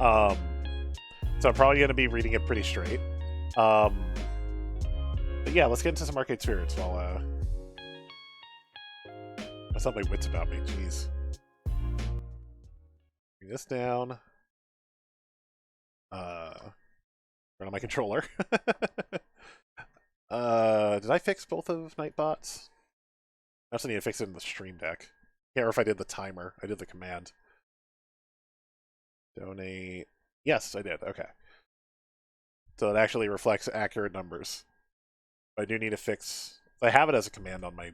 Um, so I'm probably going to be reading it pretty straight. But yeah, let's get into some Arcade Spirits while I saw my wits about me. Jeez. Bring this down. Run on my controller. Did I fix both of Nightbots? I also need to fix it in the Stream Deck. Can't remember if I did the timer. I did the command. Donate. Yes, I did. Okay. So it actually reflects accurate numbers. I do need to fix. I have it as a command on my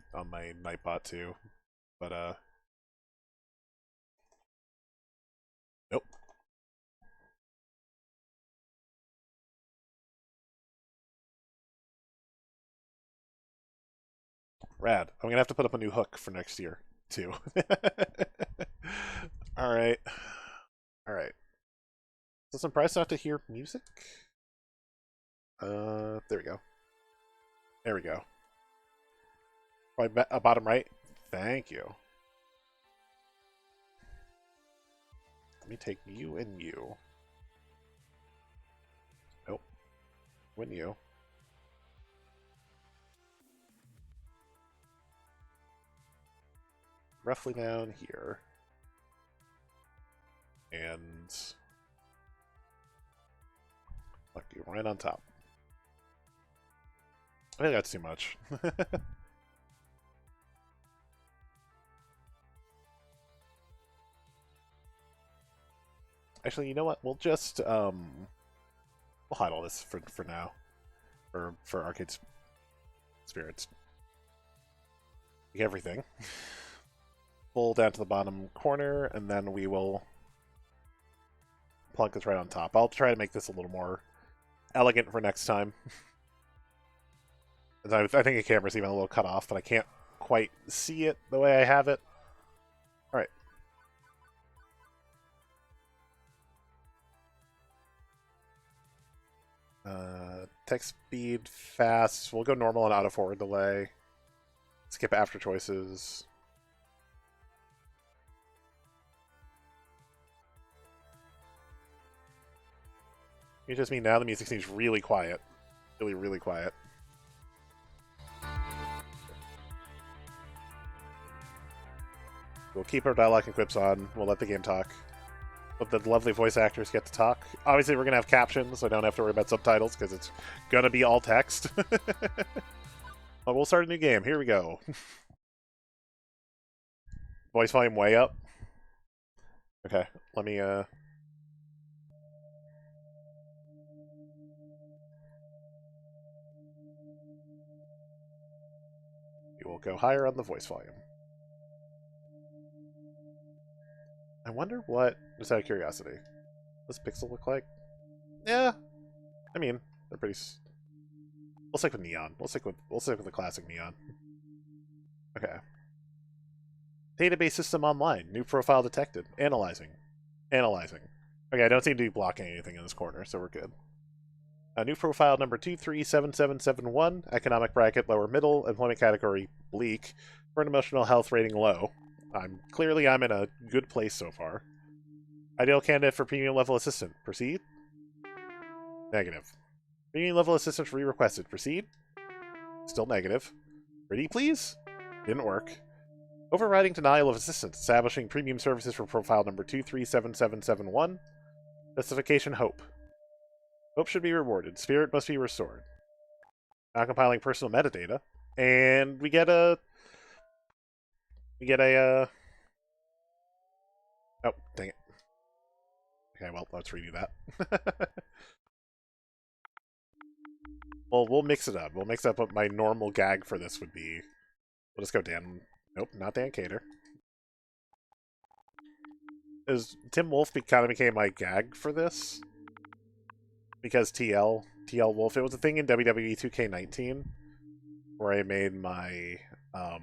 Nightbot too, but nope. Rad. I'm gonna have to put up a new hook for next year too. All right, all right. So surprised not to hear music. There we go. There we go. Bottom right. Thank you. Let me take you and you. Nope. When you. Roughly down here. And look, you're right on top. I think that's too much. Actually, you know what? We'll just we'll hide all this for now. For Arcade Spirits. Take everything. Pull down to the bottom corner, and then we will plunk this right on top. I'll try to make this a little more elegant for next time. I think the camera's even a little cut off, but I can't quite see it the way I have it. Alright. Text speed, fast. We'll go normal and auto forward delay. Skip after choices. You just mean now the music seems really quiet. Really, really quiet. We'll keep our dialogue and quips on. We'll let the game talk. Let the lovely voice actors get to talk. Obviously, we're going to have captions, so I don't have to worry about subtitles, because it's going to be all text. But we'll start a new game. Here we go. Voice volume way up. Okay, let me, we will go higher on the voice volume. I wonder what, just out of curiosity, does Pixel look like? Yeah, I mean, they're pretty. We'll stick with neon. We'll stick with the classic neon. Okay. Database system online. New profile detected. Analyzing. Analyzing. Okay, I don't seem to be blocking anything in this corner, so we're good. New profile number 237771. Economic bracket lower middle. Employment category bleak. Current emotional health rating low. I'm in a good place so far. Ideal candidate for premium level assistant. Proceed. Negative. Premium level assistant re-requested. Proceed. Still negative. Ready, please? Didn't work. Overriding denial of assistance. Establishing premium services for profile number 237771. Justification hope. Hope should be rewarded. Spirit must be restored. Now compiling personal metadata. And we get a... Oh, dang it. Okay, well, let's redo that. Well, we'll mix it up. We'll mix up what my normal gag for this would be. We'll just go Dan. Nope, not Dan Cater. Tim Wolf kind of became my gag for this. Because TL Wolf, it was a thing in WWE 2K19 where I made my I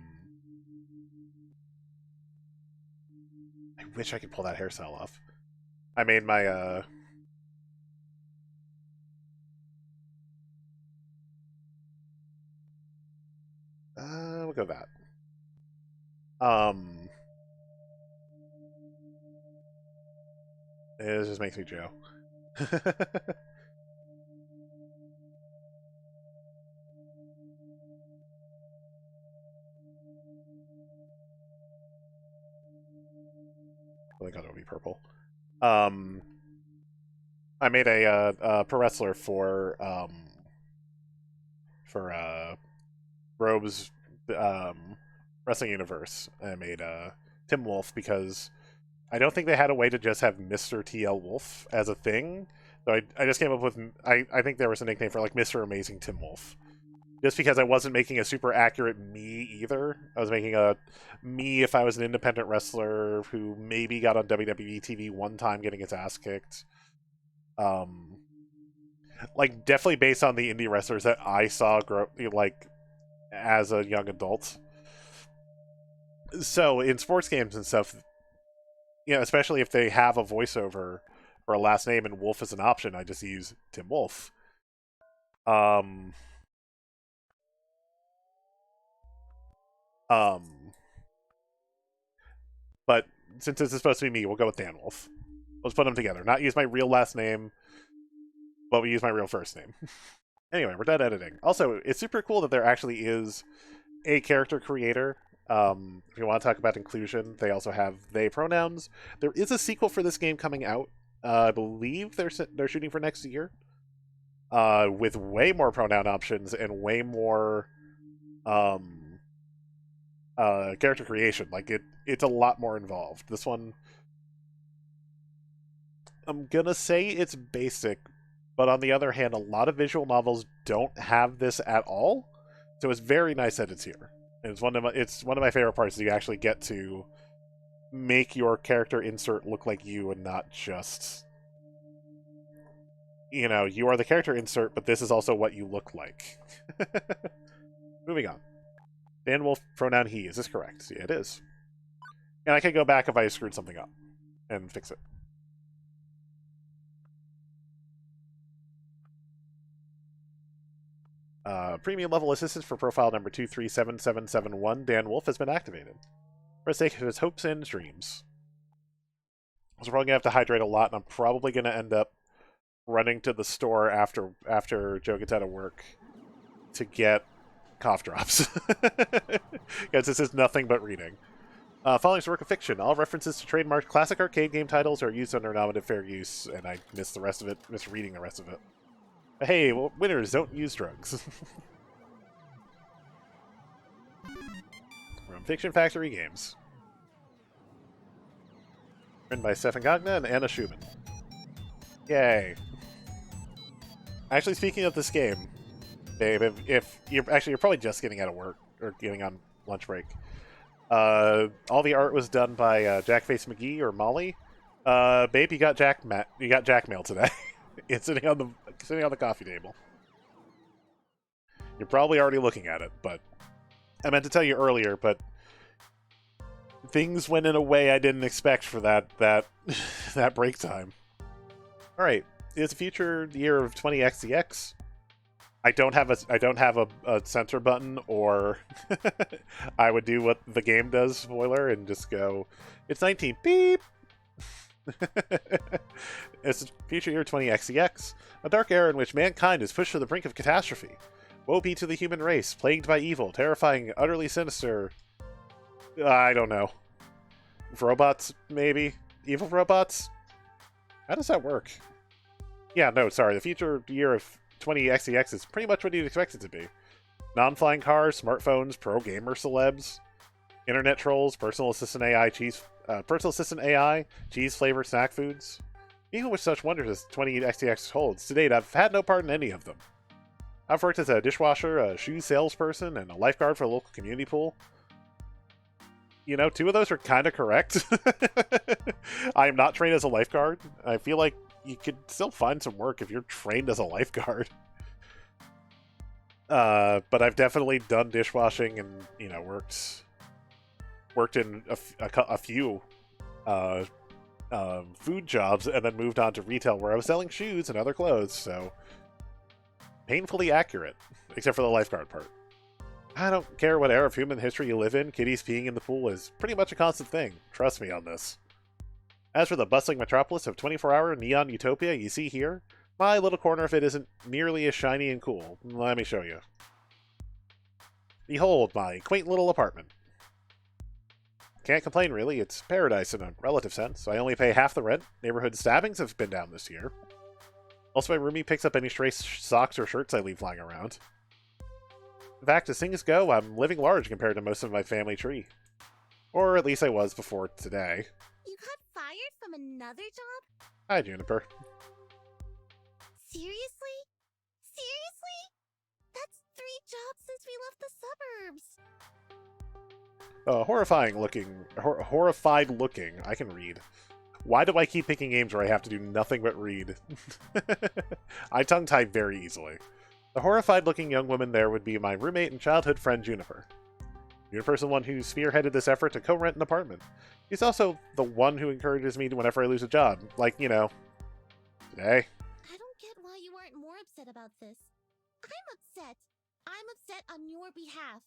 wish I could pull that hairstyle off. I made my we'll go that. It just makes me Joe. I think it'll be purple. I made a pro wrestler for Robe's wrestling universe. I made Tim Wolf because I don't think they had a way to just have Mr. TL Wolf as a thing. So I just came up with I think there was a nickname for like Mr. Amazing Tim Wolf. Just because I wasn't making a super accurate me either. I was making a me if I was an independent wrestler who maybe got on WWE TV one time getting his ass kicked. Like definitely based on the indie wrestlers that I saw grow like as a young adult. So in sports games and stuff, you know, especially if they have a voiceover or a last name and Wolf is an option, I just use Tim Wolf. But since this is supposed to be me, we'll go with Dan Wolf. Let's put them together. Not use my real last name, but we use my real first name. Anyway, we're done editing. Also, it's super cool that there actually is a character creator. If you want to talk about inclusion, they also have they pronouns. There is a sequel for this game coming out. I believe they're shooting for next year. With way more pronoun options and way more character creation. Like it's a lot more involved. This one, I'm gonna say it's basic, but on the other hand, a lot of visual novels don't have this at all. So it's very nice that it's here. And it's one of my favorite parts. Is you actually get to make your character insert look like you and not just, you know, you are the character insert, but this is also what you look like. Moving on. Dan Wolf, pronoun he. Is this correct? Yeah, it is. And I can go back if I screwed something up and fix it. Premium level assistance for profile number 237771, Dan Wolf, has been activated. For the sake of his hopes and dreams. So we're probably going to have to hydrate a lot, and I'm probably going to end up running to the store after Joe gets out of work to get cough drops. Because this is nothing but reading. Following is a work of fiction. All references to trademarked classic arcade game titles are used under nominative fair use, and I missed the rest of it, misreading the rest of it. But hey, well, winners don't use drugs. From Fiction Factory Games. Written by Stefan Gagna and Anna Schumann. Yay. Actually, speaking of this game, babe, if you're probably just getting out of work or getting on lunch break. All the art was done by Jackface McGee or Molly. Babe, you got Jack mail today. It's sitting on the coffee table. You're probably already looking at it, but I meant to tell you earlier, but things went in a way I didn't expect for that that break time. All right, it's a future year of 20xdx. I don't have a censor button, or I would do what the game does, spoiler, and just go, it's 19, beep! It's future year 20xdx, a dark era in which mankind is pushed to the brink of catastrophe. Woe be to the human race, plagued by evil, terrifying, utterly sinister... I don't know. Robots, maybe? Evil robots? How does that work? Yeah, no, sorry, the future year of 20xdx is pretty much what you'd expect it to be. Non-flying cars, smartphones, pro gamer celebs, internet trolls, personal assistant AI, cheese-flavored snack foods. Even with such wonders as 20xdx holds, to date I've had no part in any of them. I've worked as a dishwasher, a shoe salesperson, and a lifeguard for a local community pool. You know, 2 of those are kind of correct. I am not trained as a lifeguard. I feel like you could still find some work if you're trained as a lifeguard. But I've definitely done dishwashing and, you know, worked in a few food jobs, and then moved on to retail where I was selling shoes and other clothes, so painfully accurate, except for the lifeguard part. I don't care what era of human history you live in, kitties peeing in the pool is pretty much a constant thing. Trust me on this. As for the bustling metropolis of 24-hour neon utopia you see here, my little corner of it isn't nearly as shiny and cool. Let me show you. Behold my quaint little apartment. Can't complain, really. It's paradise in a relative sense. I only pay half the rent. Neighborhood stabbings have been down this year. Also, my roomie picks up any stray socks or shirts I leave lying around. In fact, as things go, I'm living large compared to most of my family tree. Or at least I was before today. You got fired from another job? Hi, Juniper. Seriously? Seriously? That's 3 jobs since we left the suburbs. Horrified looking. I can read. Why do I keep picking games where I have to do nothing but read? I tongue-tie very easily. The horrified-looking young woman there would be my roommate and childhood friend Juniper. Juniper's the one who spearheaded this effort to co-rent an apartment. She's also the one who encourages me whenever I lose a job. Like, you know, today. I don't get why you aren't more upset about this. I'm upset. I'm upset on your behalf.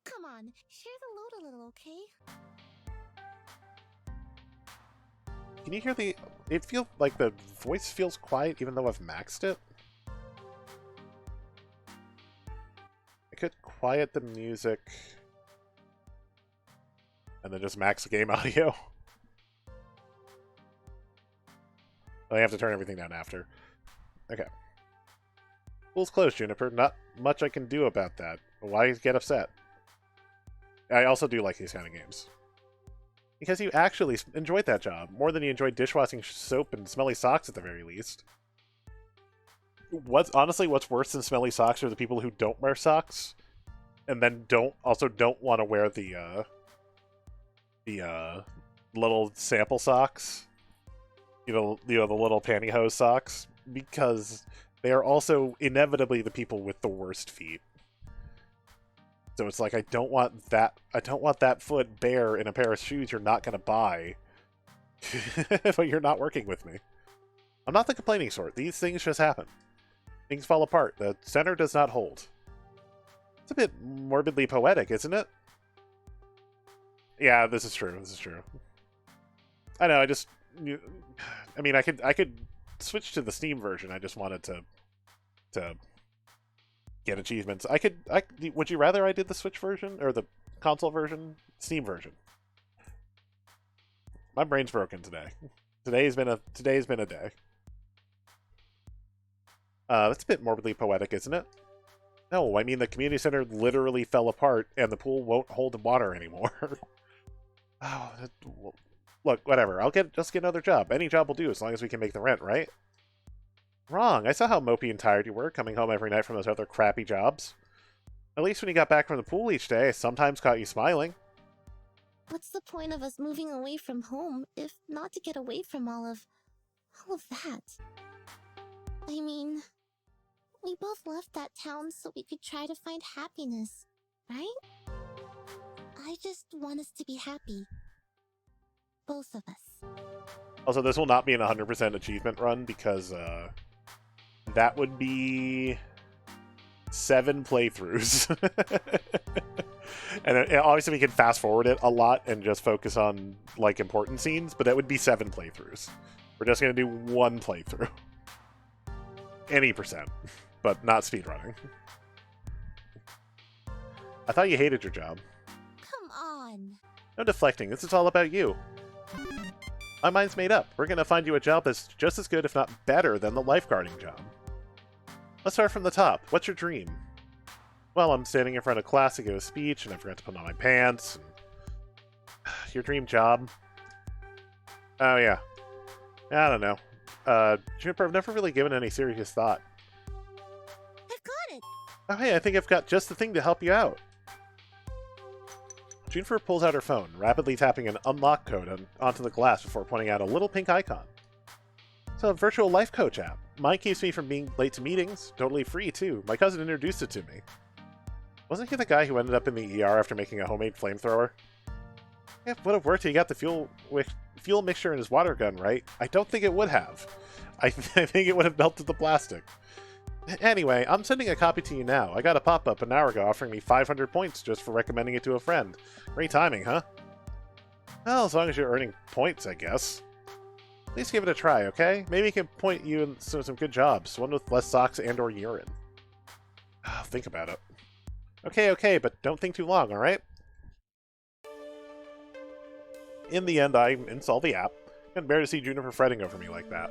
Come on, share the load a little, okay? Can you hear the... It feels like the voice feels quiet even though I've maxed it. I could quiet the music and then just max the game audio. I have to turn everything down after. Okay. Pool's closed, Juniper. Not much I can do about that. Why get upset? I also do like these kind of games. Because you actually enjoyed that job, more than you enjoyed dishwashing soap and smelly socks at the very least. Honestly, what's worse than smelly socks are the people who don't wear socks, and then don't want to wear the little sample socks. You know, the little pantyhose socks, because they are also inevitably the people with the worst feet. So it's like, I don't want that foot bare in a pair of shoes you're not going to buy. But you're not working with me. I'm not the complaining sort. These things just happen. Things fall apart. The center does not hold. It's a bit morbidly poetic, isn't it? Yeah, this is true. This is true. I know, I mean, I could switch to the Steam version. I just wanted to get achievements. Would you rather I did the Switch version or the console version? Steam version. My brain's broken today. Today's been a day. That's a bit morbidly poetic, isn't it? No, I mean the community center literally fell apart and the pool won't hold the water anymore. Oh, look, whatever. Just get another job. Any job will do as long as we can make the rent, right? Wrong. I saw how mopey and tired you were coming home every night from those other crappy jobs. At least when you got back from the pool each day, I sometimes caught you smiling. What's the point of us moving away from home if not to get away from all of that? I mean, we both left that town so we could try to find happiness, right? I just want us to be happy. Both of us. Also, this will not be an 100% achievement run because that would be 7 playthroughs. And obviously we can fast forward it a lot and just focus on like important scenes, but that would be 7 playthroughs. We're just going to do 1 playthrough. Any percent, but not speedrunning. I thought you hated your job. Come on. No deflecting, this is all about you. My mind's made up. We're going to find you a job that's just as good, if not better, than the lifeguarding job. Let's start from the top. What's your dream? Well, I'm standing in front of class to give a speech, and I forgot to put on my pants. And... Your dream job? Oh, yeah. I don't know. Juniper, I've never really given any serious thought. I've got it! Oh, hey, I think I've got just the thing to help you out. Juniper pulls out her phone, rapidly tapping an unlock code onto the glass before pointing out a little pink icon. It's a virtual life coach app. Mine keeps me from being late to meetings. Totally free, too. My cousin introduced it to me. Wasn't he the guy who ended up in the ER after making a homemade flamethrower? Yeah, it would have worked. He got the fuel mixture in his water gun, right? I don't think it would have. I think it would have melted the plastic. Anyway, I'm sending a copy to you now. I got a pop-up an hour ago offering me 500 points just for recommending it to a friend. Great timing, huh? Well, as long as you're earning points, I guess. At least give it a try, okay? Maybe he can point you in some good jobs. One with less socks and or urine. Think about it. Okay, but don't think too long, alright? In the end, I install the app. Couldn't bear to see Juniper fretting over me like that.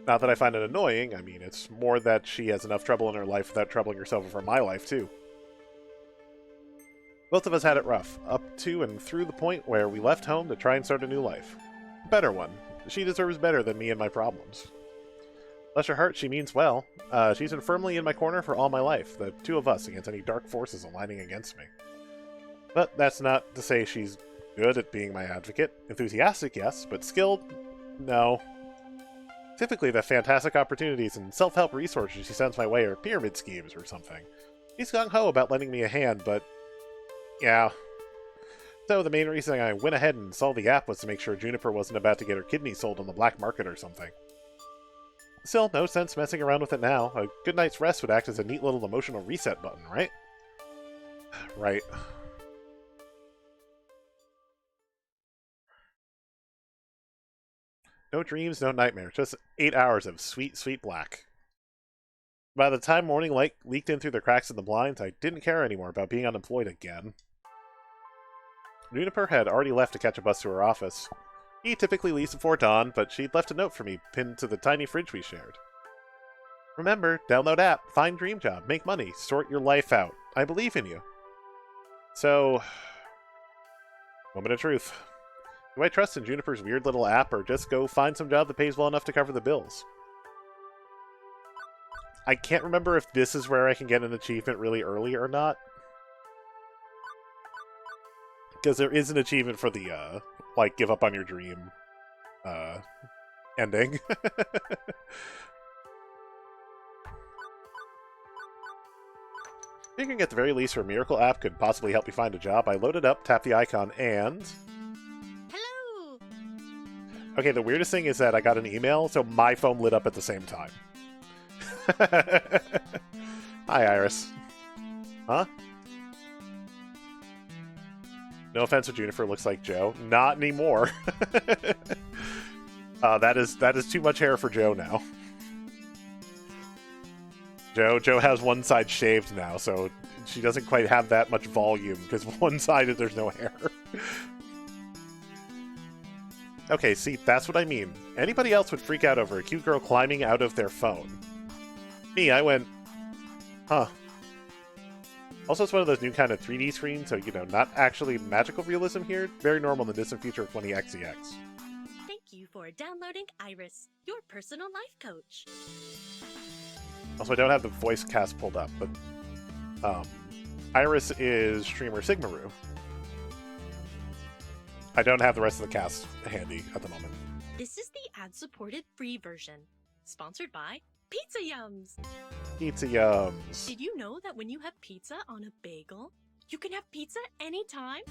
Not that I find it annoying, I mean, it's more that she has enough trouble in her life without troubling herself over my life, too. Both of us had it rough, up to and through the point where we left home to try and start a new life. A better one. She deserves better than me and my problems. Bless her heart, she means well. She's been firmly in my corner for all my life, the two of us against any dark forces aligning against me. But that's not to say she's good at being my advocate. Enthusiastic, yes, but skilled? No. Typically, the fantastic opportunities and self-help resources she sends my way are pyramid schemes or something. She's gung-ho about lending me a hand, but yeah. So the main reason I went ahead and installed the app was to make sure Juniper wasn't about to get her kidneys sold on the black market or something. Still, no sense messing around with it now. A good night's rest would act as a neat little emotional reset button, right? Right. No dreams, no nightmares. Just 8 hours of sweet, sweet black. By the time morning light leaked in through the cracks in the blinds, I didn't care anymore about being unemployed again. Juniper had already left to catch a bus to her office. He typically leaves before dawn, but she'd left a note for me pinned to the tiny fridge we shared. Remember, download app, find dream job, make money, sort your life out. I believe in you. So, moment of truth. Do I trust in Juniper's weird little app, or just go find some job that pays well enough to cover the bills? I can't remember if this is where I can get an achievement really early or not. Because there is an achievement for the, like, give up on your dream, ending. Figuring at the very least her Miracle app could possibly help me find a job, I loaded up, tapped the icon, and... Hello! Okay, the weirdest thing is that I got an email, so my phone lit up at the same time. Hi, Iris. Huh? No offense to Juniper, looks like Joe. Not anymore. That is too much hair for Joe now. Joe has one side shaved now, so she doesn't quite have that much volume, because one-sided there's no hair. Okay, see, that's what I mean. Anybody else would freak out over a cute girl climbing out of their phone. Me, I went, huh. Also, it's one of those new kind of 3D screens, so, you know, not actually magical realism here. Very normal in the distant future of 20XEX. Thank you for downloading Iris, your personal life coach. Also, I don't have the voice cast pulled up, but Iris is streamer Sigmaru. I don't have the rest of the cast handy at the moment. This is the ad-supported free version, sponsored by Pizza Yums. Pizza Yums. Did you know that when you have pizza on a bagel, you can have pizza anytime?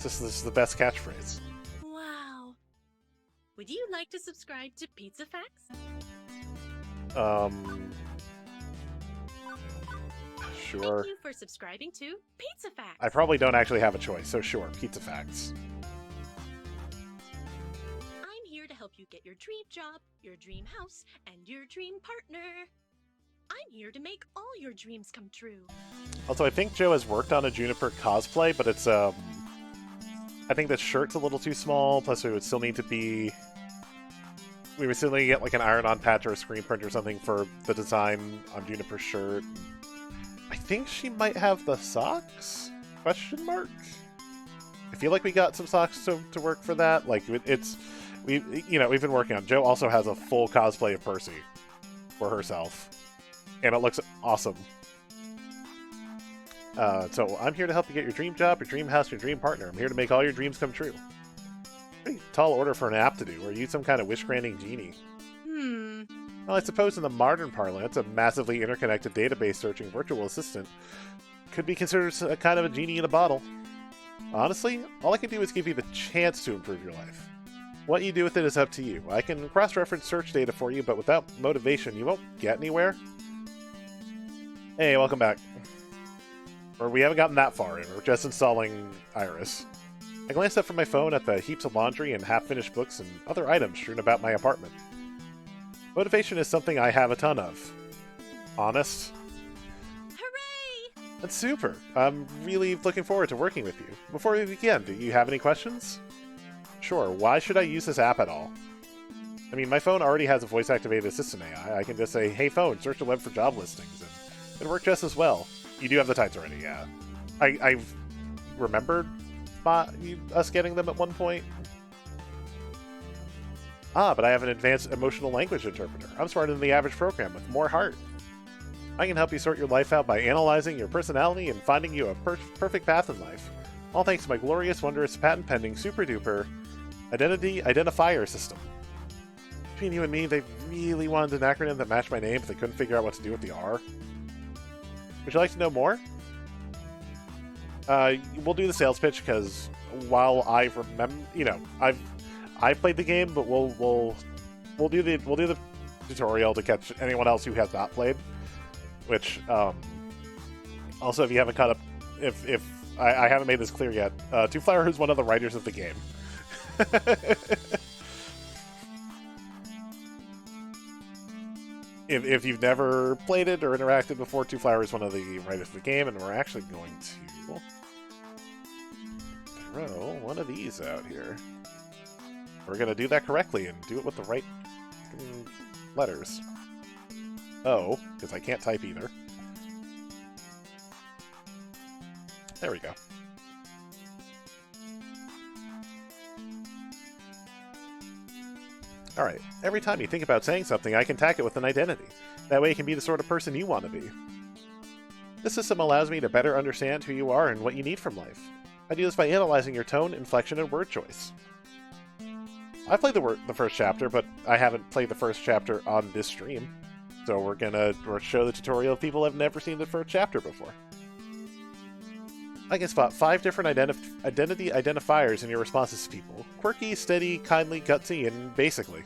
This is the best catchphrase. Wow. Would you like to subscribe to Pizza Facts? Sure. Thank you for subscribing to Pizza Facts. I probably don't actually have a choice, so sure, Pizza Facts. I'm here to help you get your dream job, your dream house, and your dream partner. I'm here to make all your dreams come true. Also, I think Joe has worked on a Juniper cosplay, but it's, I think the shirt's a little too small, plus we would still need to be... We would still need to get, like, an iron-on patch or a screen print or something for the design on Juniper's shirt. I think she might have the socks? Question mark? I feel like we got some socks to work for that. Like, we've been working on. Joe also has a full cosplay of Percy for herself, and it looks awesome. So I'm here to help you get your dream job, your dream house, your dream partner. I'm here to make all your dreams come true. Pretty tall order for an app to do. Are you some kind of wish-granting genie? Well, I suppose in the modern parlance, a massively interconnected database-searching virtual assistant could be considered a kind of a genie in a bottle. Honestly, all I can do is give you the chance to improve your life. What you do with it is up to you. I can cross-reference search data for you, but without motivation, you won't get anywhere. Hey, welcome back. Or we haven't gotten that far in. We're just installing Iris. I glanced up from my phone at the heaps of laundry and half-finished books and other items strewn about my apartment. Motivation is something I have a ton of. Honest? Hooray! That's super. I'm really looking forward to working with you. Before we begin, do you have any questions? Sure, why should I use this app at all? I mean, my phone already has a voice-activated assistant AI. I can just say, hey phone, search the web for job listings, and it'll work just as well. You do have the types already, yeah. I've remembered us getting them at one point. Ah, but I have an advanced emotional language interpreter. I'm smarter than the average program with more heart. I can help you sort your life out by analyzing your personality and finding you a perfect path in life. All thanks to my glorious, wondrous, patent-pending, super-duper identity identifier system. Between you and me, they really wanted an acronym that matched my name, but they couldn't figure out what to do with the R. Would you like to know more? We'll do the sales pitch because while I remember, you know, I've played the game, but we'll do the tutorial to catch anyone else who has not played. Which also, if you haven't caught up, if I haven't made this clear yet, Two Flower is one of the writers of the game. If you've never played it or interacted before, Two Flower is one of the writers of the game, and we're actually going to throw one of these out here. We're going to do that correctly and do it with the right letters. O, because I can't type either. There we go. Alright, every time you think about saying something, I can tag it with an identity. That way you can be the sort of person you want to be. This system allows me to better understand who you are and what you need from life. I do this by analyzing your tone, inflection, and word choice. I've played the first chapter, but I haven't played the first chapter on this stream. So we're gonna show the tutorial if people have never seen the first chapter before. I can spot 5 different identity identifiers in your responses to people. Quirky, steady, kindly, gutsy, and basically.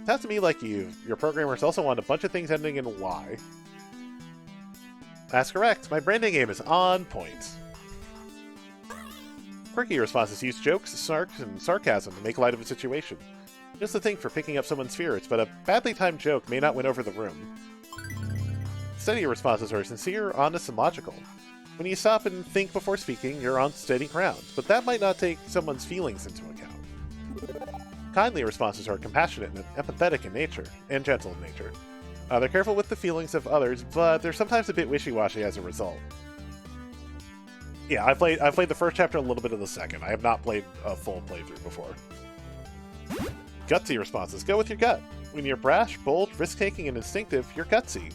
Sounds to me like your programmers also want a bunch of things ending in Y. That's correct. My branding game is on point. Quirky responses use jokes, snarks, and sarcasm to make light of a situation. Just the thing for picking up someone's spirits, but a badly timed joke may not win over the room. Steady responses are sincere, honest, and logical. When you stop and think before speaking, you're on steady ground, but that might not take someone's feelings into account. Kindly responses are compassionate and empathetic in nature, and gentle in nature. They're careful with the feelings of others, but they're sometimes a bit wishy-washy as a result. Yeah, I've played the first chapter, a little bit of the second. I have not played a full playthrough before. Gutsy responses. Go with your gut. When you're brash, bold, risk-taking, and instinctive, you're gutsy.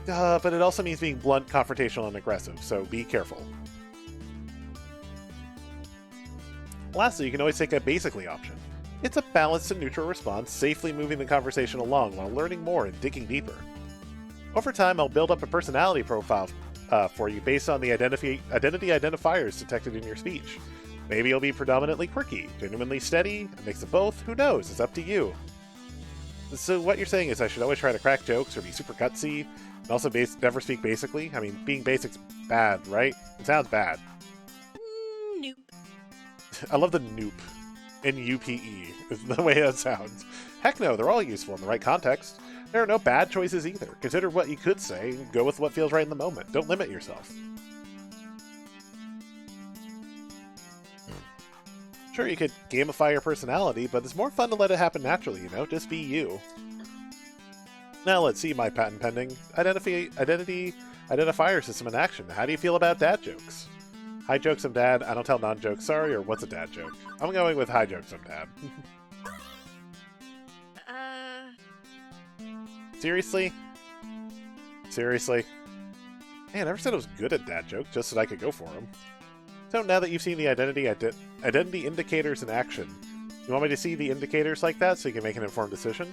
But it also means being blunt, confrontational, and aggressive, so be careful. Lastly, you can always take a basically option. It's a balanced and neutral response, safely moving the conversation along while learning more and digging deeper. Over time, I'll build up a personality profile for you based on the identity identifiers detected in your speech. Maybe you'll be predominantly quirky, genuinely steady, a mix of both, who knows, it's up to you. So what you're saying is I should always try to crack jokes or be super gutsy, and also never speak basically? I mean, being basic's bad, right? It sounds bad. Nope. I love the noop. N-U-P-E is the way that sounds. Heck no, they're all useful in the right context. There are no bad choices either. Consider what you could say and go with what feels right in the moment. Don't limit yourself. Sure, you could gamify your personality, but it's more fun to let it happen naturally, you know? Just be you. Now let's see my patent pending identity identifier system in action. How do you feel about dad jokes? Hi jokes, I'm dad. I don't tell non-jokes, sorry, or what's a dad joke? I'm going with hi jokes, I'm dad. Seriously? Seriously? Man, I never said I was good at dad jokes, just that I could go for them. So now that you've seen the identity indicators in action, you want me to see the indicators like that so you can make an informed decision?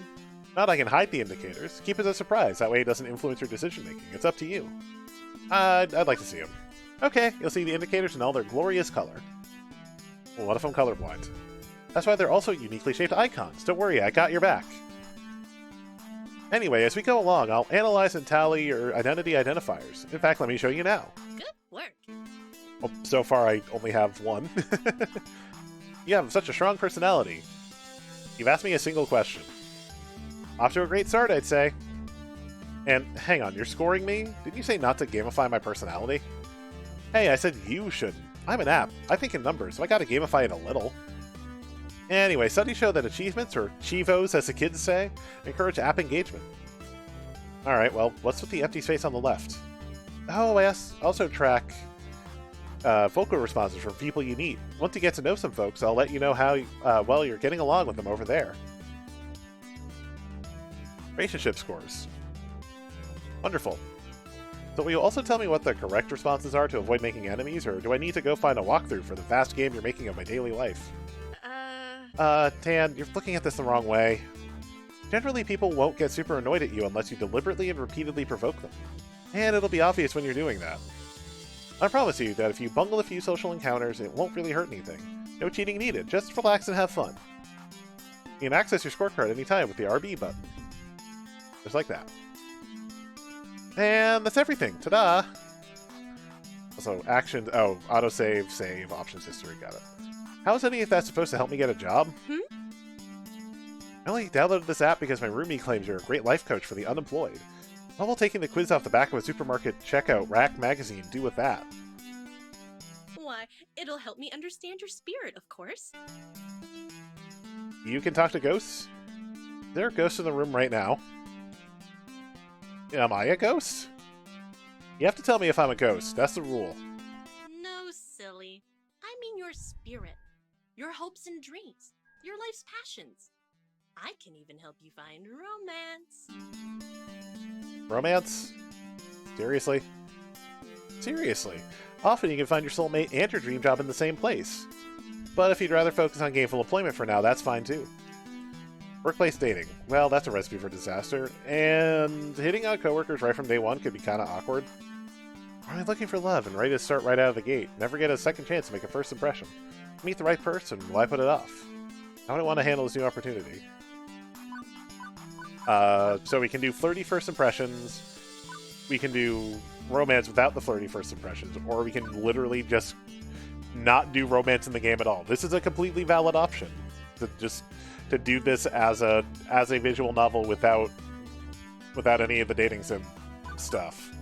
Not I can hide the indicators. Keep it a surprise, that way it doesn't influence your decision making. It's up to you. I'd like to see them. Okay, you'll see the indicators in all their glorious color. Well, what if I'm colorblind? That's why they're also uniquely shaped icons. Don't worry, I got your back. Anyway, as we go along, I'll analyze and tally your identity identifiers. In fact, let me show you now. Good work. Well, so far I only have one. You have such a strong personality. You've asked me a single question. Off to a great start, I'd say. And hang on, you're scoring me? Didn't you say not to gamify my personality? Hey, I said you shouldn't. I'm an app. I think in numbers, so I gotta gamify it a little. Anyway, studies show that achievements, or chivos as the kids say, encourage app engagement. Alright, well, what's with the empty space on the left? Oh, I also track vocal responses from people you meet. Once you get to know some folks, I'll let you know how well you're getting along with them over there. Relationship scores. Wonderful. So will you also tell me what the correct responses are to avoid making enemies, or do I need to go find a walkthrough for the vast game you're making of my daily life? Tan, you're looking at this the wrong way. Generally, people won't get super annoyed at you unless you deliberately and repeatedly provoke them. And it'll be obvious when you're doing that. I promise you that if you bungle a few social encounters, it won't really hurt anything. No cheating needed, just relax and have fun. You can access your scorecard anytime with the RB button. Just like that. And that's everything. Ta-da! Also, action... Oh, autosave, save, options history. Got it. How is any of that supposed to help me get a job? I only downloaded this app because my roomie claims you're a great life coach for the unemployed. What will taking the quiz off the back of a supermarket checkout rack magazine do with that? Why, it'll help me understand your spirit, of course. You can talk to ghosts? There are ghosts in the room right now. Am I a ghost? You have to tell me if I'm a ghost. That's the rule. No, silly. I mean your spirit. Your hopes and dreams. Your life's passions. I can even help you find romance. Romance? Seriously? Seriously. Often you can find your soulmate and your dream job in the same place. But if you'd rather focus on gainful employment for now, that's fine too. Workplace dating. Well, that's a recipe for disaster. And hitting on coworkers right from day one could be kinda awkward. I'm looking for love and ready to start right out of the gate. Never get a second chance to make a first impression. Meet the right person, why put it off? How do I want to handle this new opportunity? So we can do flirty first impressions, we can do romance without the flirty first impressions, or we can literally just not do romance in the game at all. This is a completely valid option. To do this as a visual novel without any of the dating sim stuff.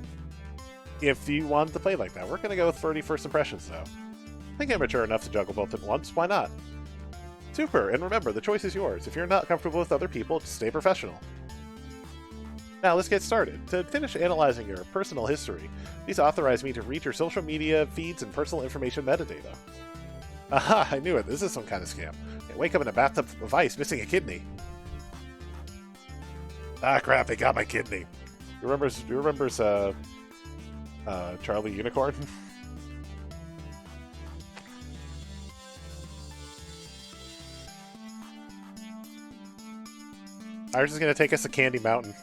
If you want to play like that, we're gonna go with flirty first impressions though. I think I'm mature enough to juggle both at once, why not? Super, and remember, the choice is yours. If you're not comfortable with other people, just stay professional. Now let's get started. To finish analyzing your personal history, please authorize me to read your social media feeds and personal information metadata. Aha, I knew it. This is some kind of scam. I wake up in a bathtub of ice, missing a kidney. Ah, crap, they got my kidney. You remember Charlie Unicorn? Ours is going to take us to Candy Mountain.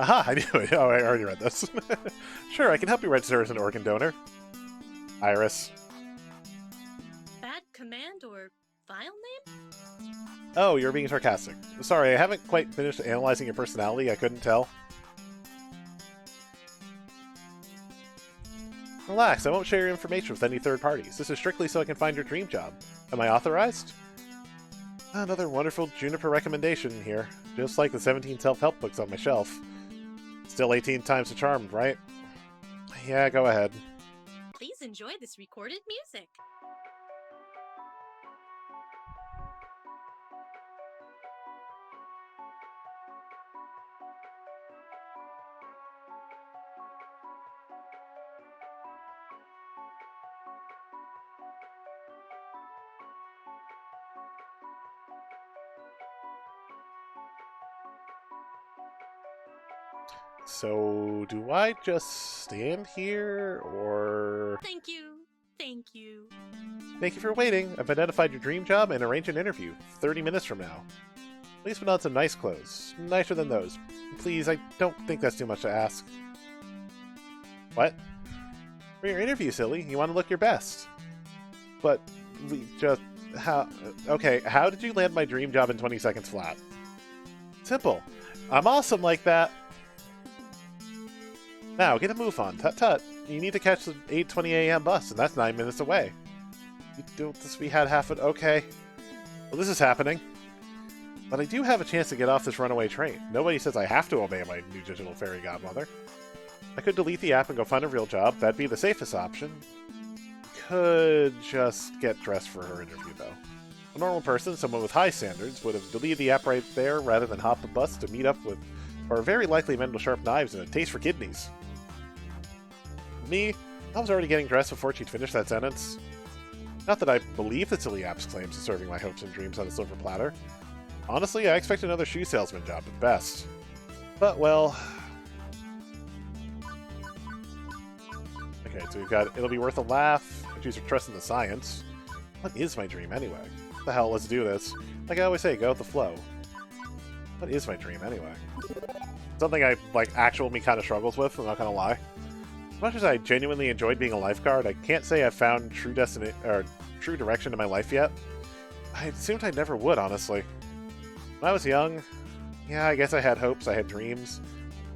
Aha, I knew it. Oh, I already read this. Sure, I can help you register as an organ donor. Iris. Bad command or file name? Oh, you're being sarcastic. Sorry, I haven't quite finished analyzing your personality. I couldn't tell. Relax, I won't share your information with any third parties. This is strictly so I can find your dream job. Am I authorized? Another wonderful Juniper recommendation here. Just like the 17 self-help books on my shelf. Still 18 times the charmed, right? Yeah, go ahead. Please enjoy this recorded music. So, do I just stand here, or... Thank you. Thank you. Thank you for waiting. I've identified your dream job and arranged an interview. 30 minutes from now. Please put on some nice clothes. Nicer than those. Please, I don't think that's too much to ask. What? For your interview, silly. You want to look your best. But, we just... How... Okay, how did you land my dream job in 20 seconds flat? Simple. I'm awesome like that. Now, get a move on. Tut-tut. You need to catch the 8:20 a.m. bus, and that's 9 minutes away. You don't this we had half it. Okay. Well, this is happening. But I do have a chance to get off this runaway train. Nobody says I have to obey my new digital fairy godmother. I could delete the app and go find a real job. That'd be the safest option. Could just get dressed for her interview, though. A normal person, someone with high standards, would have deleted the app right there rather than hop the bus to meet up with, or very likely men with sharp knives and a taste for kidneys. Me, I was already getting dressed before she'd finished that sentence. Not that I believe the silly app's claims to serving my hopes and dreams on a silver platter. Honestly, I expect another shoe salesman job at best. But, well... Okay, so we've got It'll Be Worth a Laugh, choose your trust in the science. What is my dream, anyway? What the hell, let's do this. Like I always say, go with the flow. What is my dream, anyway? Something I, actual me kind of struggles with, I'm not gonna lie. As much as I genuinely enjoyed being a lifeguard, I can't say I've found true direction in my life yet. I assumed I never would, honestly. When I was young, yeah, I guess I had hopes, I had dreams.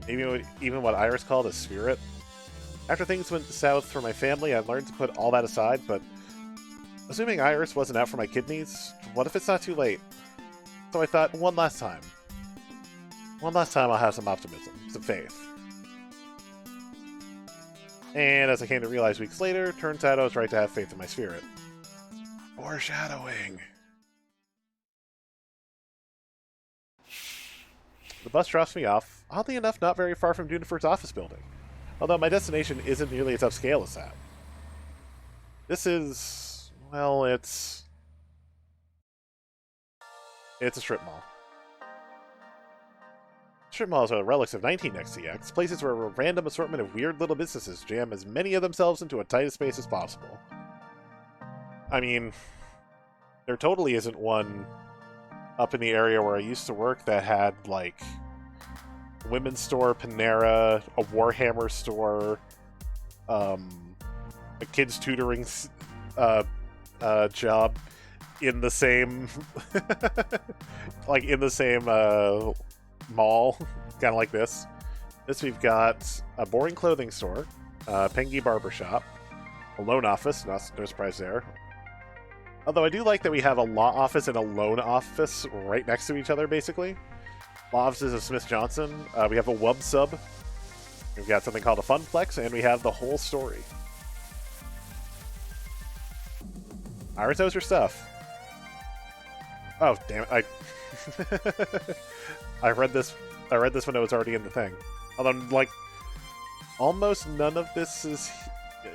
Maybe even what Iris called a spirit. After things went south for my family, I learned to put all that aside, but assuming Iris wasn't out for my kidneys, what if it's not too late? So I thought, one last time. One last time I'll have some optimism, some faith. And as I came to realize weeks later, turns out I was right to have faith in my spirit. Foreshadowing. The bus drops me off, oddly enough not very far from Juniper's office building. Although my destination isn't nearly as upscale as that. This is... well, it's a strip mall. Strip malls are relics of 19xCX, places where a random assortment of weird little businesses jam as many of themselves into a tight space as possible. I mean, there totally isn't one up in the area where I used to work that had, women's store, Panera, a Warhammer store, a kids tutoring job in the same in the same mall, kind of like this. We've got a boring clothing store, Pengy Barbershop, a loan office, no surprise there. Although I do like that we have a law office and a loan office right next to each other, basically. Law offices of Smith Johnson. We have a Wub Sub. We've got something called a Funplex, and we have the whole story. Iris knows her stuff. Oh, damn it. I read this when it was already in the thing. Although, almost none of this is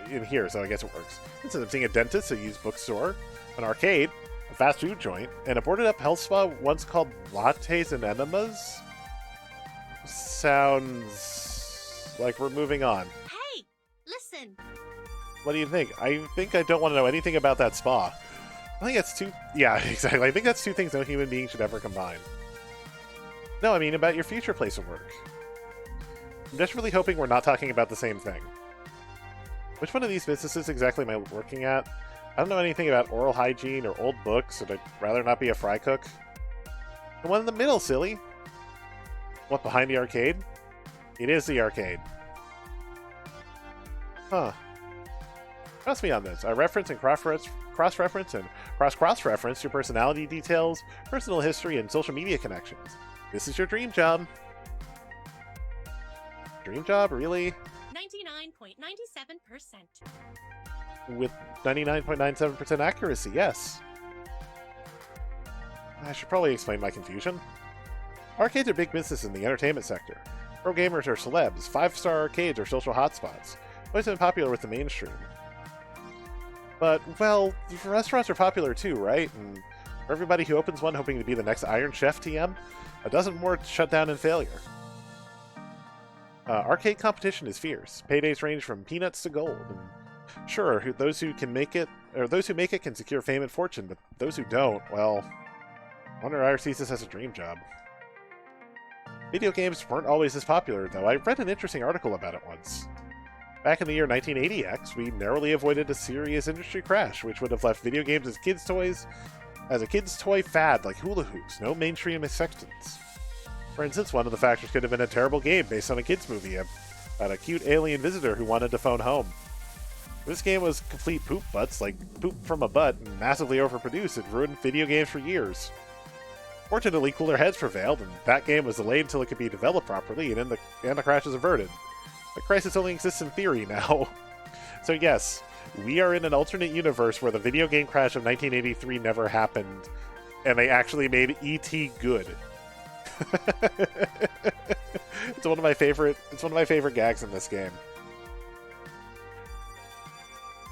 in here, so I guess it works. Instead of seeing a dentist, a used bookstore, an arcade, a fast food joint, and a boarded-up health spa once called Lattes and Enemas? Sounds like we're moving on. Hey, listen. What do you think? I think I don't want to know anything about that spa. I think that's two... yeah, exactly. I think that's two things no human being should ever combine. No, I mean about your future place of work. I'm just really hoping we're not talking about the same thing. Which one of these businesses exactly am I working at? I don't know anything about oral hygiene or old books, and I'd rather not be a fry cook. The one in the middle, silly! What, behind the arcade? It is the arcade. Huh. Trust me on this. I reference and cross-reference and cross-reference your personality details, personal history, and social media connections. This is your dream job. Dream job? Really? 99.97%. With 99.97% accuracy, yes. I should probably explain my confusion. Arcades are big business in the entertainment sector. Pro gamers are celebs, 5-star arcades are social hotspots. Always been popular with the mainstream. But, well, restaurants are popular too, right? And for everybody who opens one hoping to be the next Iron Chef TM, a dozen more shut down in failure. Arcade competition is fierce. Paydays range from peanuts to gold. And sure, those who make it can secure fame and fortune, but those who don't, well, I wonder Iris sees this as a dream job. Video games weren't always this popular, though. I read an interesting article about it once. Back in the year 1980X, we narrowly avoided a serious industry crash, which would have left video games as a kid's toy fad like hula hoops, no mainstream acceptance. For instance, one of the factors could have been a terrible game based on a kids' movie, about a cute alien visitor who wanted to phone home. This game was complete poop butts, like poop from a butt, and massively overproduced. It ruined video games for years. Fortunately, cooler heads prevailed, and that game was delayed until it could be developed properly, and the crash was averted. The crisis only exists in theory now. So yes, we are in an alternate universe where the video game crash of 1983 never happened, and they actually made E.T. good. It's one of my favorite gags in this game.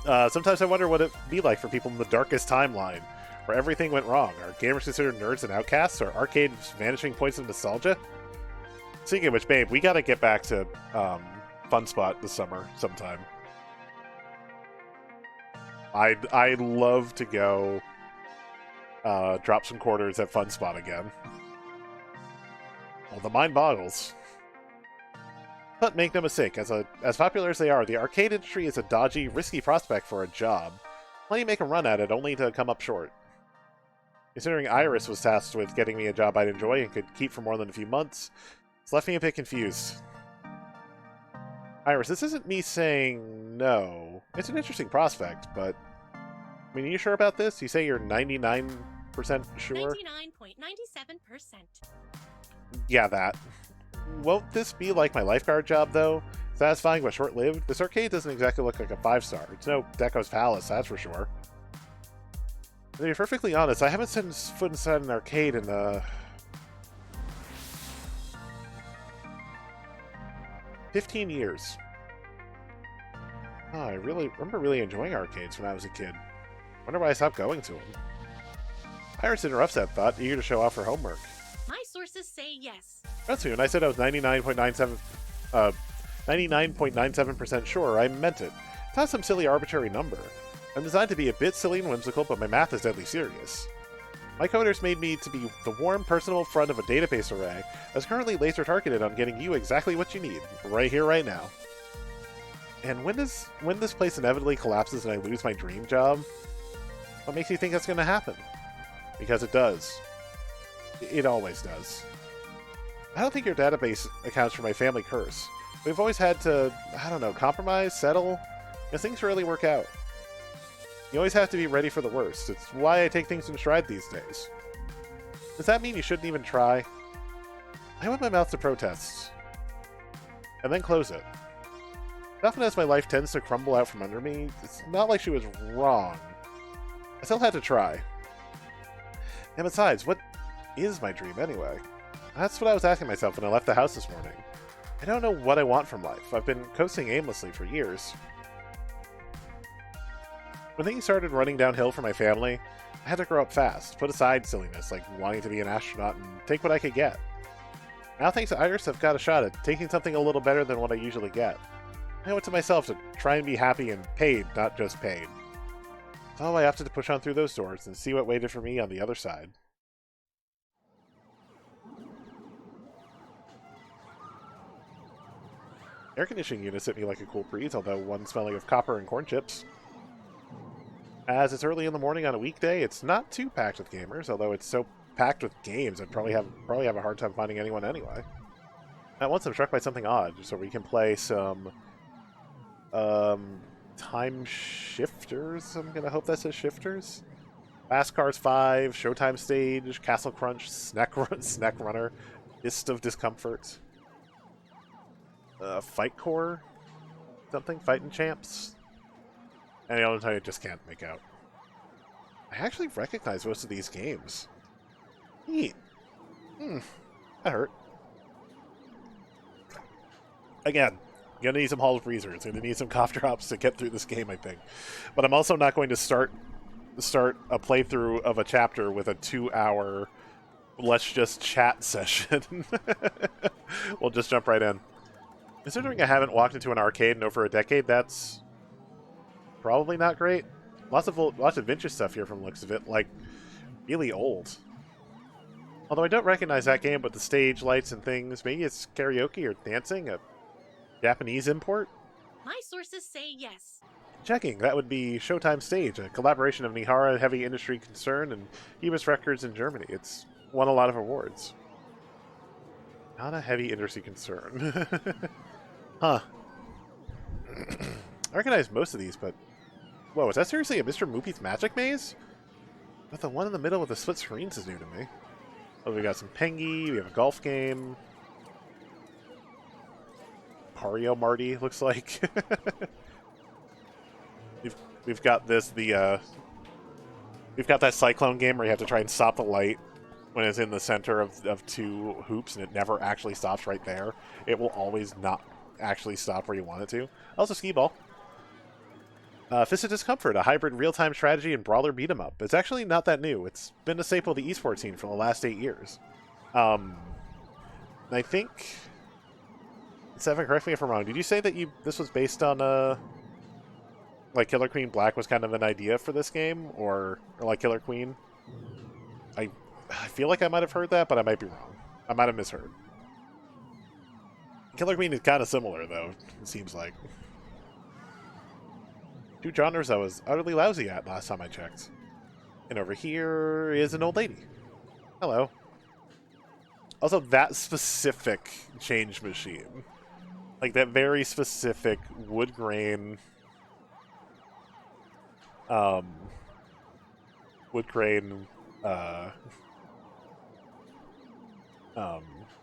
Sometimes I wonder what it'd be like for people in the darkest timeline, where everything went wrong. Are gamers considered nerds and outcasts? Are arcades vanishing points of nostalgia? Speaking of which, babe, we gotta get back to Fun Spot this summer sometime. I'd love to go drop some quarters at Fun Spot again. Well, the mind boggles. But make no mistake, as popular as they are, the arcade industry is a dodgy, risky prospect for a job. Plenty make a run at it, only to come up short. Considering Iris was tasked with getting me a job I'd enjoy and could keep for more than a few months, it's left me a bit confused. Iris, this isn't me saying no. It's an interesting prospect, but... I mean, are you sure about this? You say you're 99% sure? 99.97%. Yeah, that. Won't this be like my lifeguard job, though? Satisfying but short-lived? This arcade doesn't exactly look like a 5-star. It's no Deco's Palace, that's for sure. To be perfectly honest, I haven't set foot inside an arcade in 15 years. Oh, I remember really enjoying arcades when I was a kid. Wonder why I stopped going to them. Iris interrupts that thought, eager to show off her homework. My sources say yes. That's when I said I was 99.97% sure, I meant it. It's not some silly arbitrary number. I'm designed to be a bit silly and whimsical, but my math is deadly serious. My coders made me to be the warm, personal front of a database array that's currently laser-targeted on getting you exactly what you need, right here, right now. And when this place inevitably collapses and I lose my dream job, what makes you think that's going to happen? Because it does. It always does. I don't think your database accounts for my family curse. We've always had to, I don't know, compromise, settle, because things rarely work out. You always have to be ready for the worst. It's why I take things in stride these days. Does that mean you shouldn't even try? I open my mouth to protest, and then close it. Often as my life tends to crumble out from under me, it's not like she was wrong. I still had to try. And besides, what is my dream anyway? That's what I was asking myself when I left the house this morning. I don't know what I want from life. I've been coasting aimlessly for years. When things started running downhill for my family, I had to grow up fast, put aside silliness like wanting to be an astronaut, and take what I could get. Now thanks to Iris, I've got a shot at taking something a little better than what I usually get. I owe it to myself to try and be happy and paid, not just paid. So I opted to push on through those doors and see what waited for me on the other side. Air conditioning units hit me like a cool breeze, although one smelling of copper and corn chips. As it's early in the morning on a weekday, it's not too packed with gamers, although it's so packed with games I'd probably have a hard time finding anyone anyway. At once I'm struck by something odd, so we can play some Time Shifters. I'm gonna hope that says Shifters. Fast Cars 5, Showtime Stage, Castle Crunch, Snack Runner, Fist of Discomfort, Fight Core, something, Fighting Champs. And the other time I just can't make out. I actually recognize most of these games. Neat. That hurt. Again, I'm gonna need some Hall of Breezers. I'm gonna need some cough drops to get through this game, I think. But I'm also not going to start a playthrough of a chapter with a 2-hour let's just chat session. We'll just jump right in. Considering I haven't walked into an arcade in over a decade, that's probably not great. Lots of vintage stuff here from the looks of it, like really old. Although I don't recognize that game, but the stage lights and things, maybe it's karaoke or dancing, a Japanese import? My sources say yes. Checking, that would be Showtime Stage, a collaboration of Nihara Heavy Industry Concern and Ebus Records in Germany. It's won a lot of awards. Not a heavy industry concern. Huh. I recognize most of these, but... Whoa, is that seriously a Mr. Moopy's Magic Maze? But the one in the middle with the split screens is new to me. Oh, we got some Pengy, we have a golf game. Mario Marty, looks like. we've got this, we've got that Cyclone game where you have to try and stop the light when it's in the center of two hoops, and it never actually stops right there. It will always not actually stop where you want it to. Also, Skee Ball. Fist of Discomfort, a hybrid real-time strategy and brawler beat-em-up. It's actually not that new. It's been a staple of the esports scene for the last 8 years. I think... Seven, correct me if I'm wrong. Did you say that this was based on, like, Killer Queen Black was kind of an idea for this game? Or like, Killer Queen? I feel like I might have heard that, but I might be wrong. I might have misheard. Killer Queen is kind of similar, though, it seems like. Two genres I was utterly lousy at last time I checked. And over here is an old lady. Hello. Also, that specific change machine. Like, that very specific wood grain...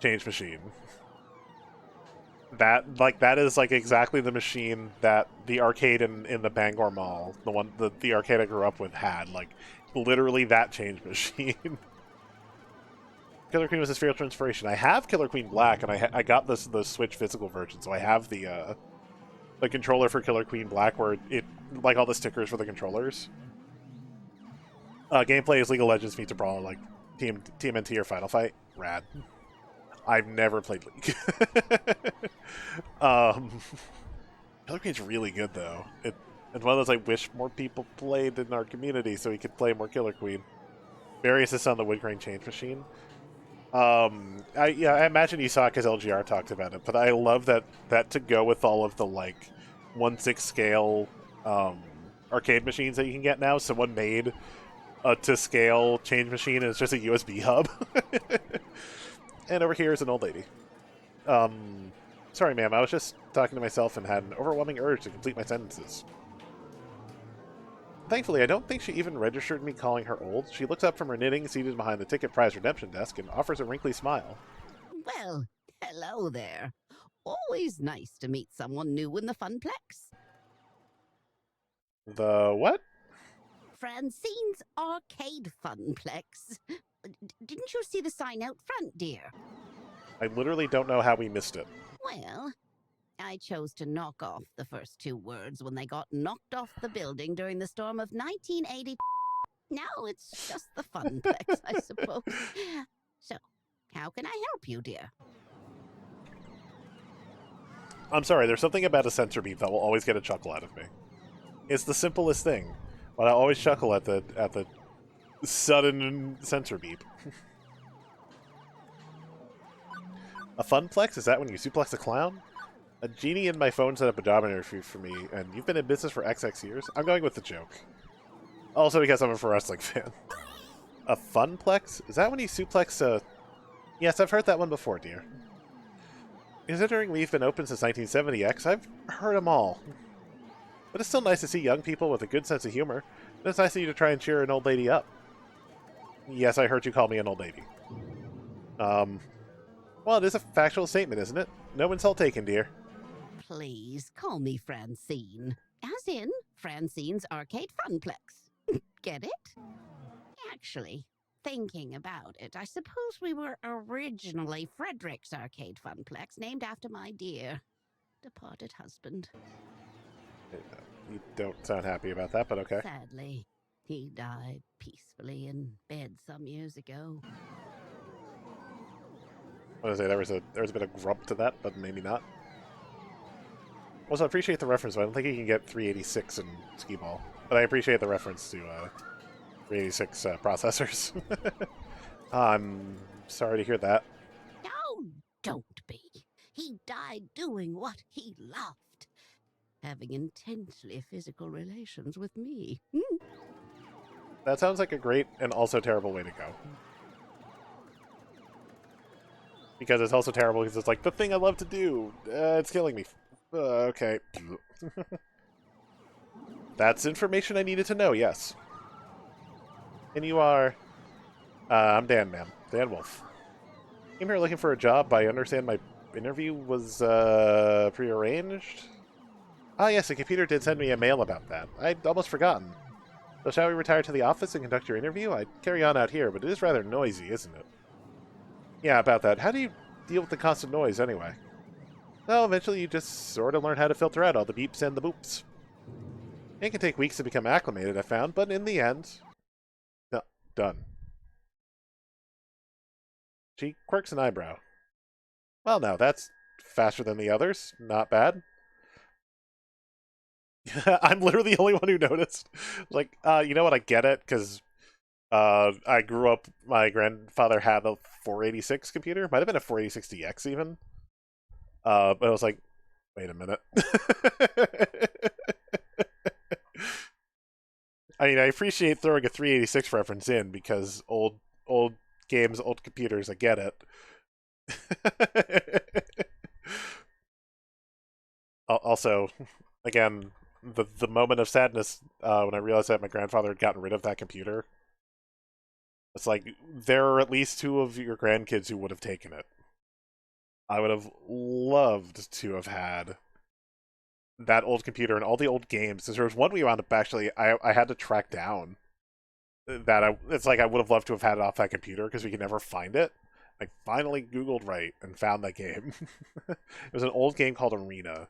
change machine. That is like exactly the machine that the arcade in the Bangor Mall, the arcade I grew up with, had. Like, literally that change machine. Killer Queen was a spiritual inspiration. I have Killer Queen Black, and I got the Switch physical version, so I have the controller for Killer Queen Black, where it like all the stickers for the controllers. Gameplay is League of Legends meets a brawler, like TMNT or Final Fight. Rad. I've never played League. Killer Queen's really good, though. It's one of those I wish more people played in our community so we could play more Killer Queen. Various is on the wood grain change machine. I imagine you saw it because LGR talked about it, but I love that to go with all of the, like, 1/6 scale arcade machines that you can get now. Someone made a to scale change machine, and it's just a USB hub. And over here is an old lady. Sorry, ma'am, I was just talking to myself and had an overwhelming urge to complete my sentences. Thankfully, I don't think she even registered me calling her old. She looks up from her knitting, seated behind the ticket prize redemption desk, and offers a wrinkly smile. Well, hello there. Always nice to meet someone new in the Funplex. The what? Francine's Arcade Funplex. Didn't you see the sign out front, dear? I literally don't know how we missed it. Well, I chose to knock off the first two words when they got knocked off the building during the storm of 1980. Now it's just the Funplex, I suppose. So, how can I help you, dear? I'm sorry, there's something about a sensor beep that will always get a chuckle out of me. It's the simplest thing, but I always chuckle at the sudden sensor beep. A funplex? Is that when you suplex a clown? A genie in my phone set up a job interview for me, and you've been in business for XX years? I'm going with the joke. Also because I'm a pro wrestling fan. A funplex? Is that when you suplex a... Yes, I've heard that one before, dear. Considering we've been open since 1970X, I've heard them all. But it's still nice to see young people with a good sense of humor. And it's nice of you to try and cheer an old lady up. Yes, I heard you call me an old lady. Well, it is a factual statement, isn't it? No insult taken, dear. Please call me Francine. As in Francine's Arcade Funplex. Get it? Actually, thinking about it, I suppose we were originally Frederick's Arcade Funplex, named after my dear departed husband. You don't sound happy about that, but okay. Sadly, he died peacefully in bed some years ago. I was gonna say there was a bit of grump to that, but maybe not. Also, I appreciate the reference, but I don't think you can get 386 in Skee Ball. But I appreciate the reference to 386 processors. I'm sorry to hear that. No, don't be. He died doing what he loved. Having intensely physical relations with me. That sounds like a great and also terrible way to go. Because it's also terrible because it's like, the thing I love to do, it's killing me. Okay. That's information I needed to know, yes. And you are... I'm Dan, ma'am. Dan Wolf. Came here looking for a job, but I understand my interview was, prearranged? Ah, yes, the computer did send me a mail about that. I'd almost forgotten. So shall we retire to the office and conduct your interview? I'd carry on out here, but it is rather noisy, isn't it? Yeah, about that. How do you deal with the constant noise, anyway? Well, eventually you just sort of learn how to filter out all the beeps and the boops. It can take weeks to become acclimated, I found, but in the end... No, done. She quirks an eyebrow. Well, now, that's faster than the others. Not bad. I'm literally the only one who noticed. Like, you know what? I get it, because I grew up, my grandfather had a 486 computer. Might have been a 486DX, even. But I was like, wait a minute. I mean, I appreciate throwing a 386 reference in, because old games, old computers, I get it. Also, again, the moment of sadness when I realized that my grandfather had gotten rid of that computer. It's like, there are at least 2 of your grandkids who would have taken it. I would have loved to have had that old computer and all the old games. There was one we wound up actually, I had to track down. It's like I would have loved to have had it off that computer because we could never find it. I finally Googled right and found that game. It was an old game called Arena.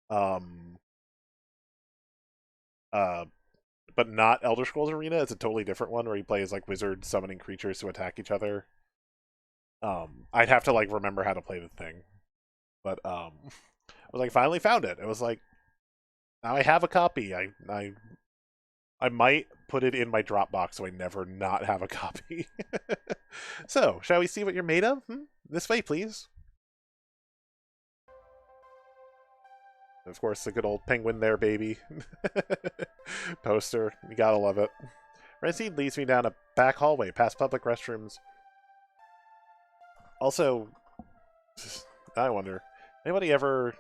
But not Elder Scrolls Arena. It's a totally different one where you play as like wizards summoning creatures to attack each other. I'd have to like remember how to play the thing. But I was like, finally found it. It was like, now I have a copy. I might put it in my Dropbox so I never not have a copy. So, shall we see what you're made of? This way, please. Of course, the good old penguin there, baby. Poster. You gotta love it. Francine leads me down a back hallway past public restrooms. Also, I wonder, anybody ever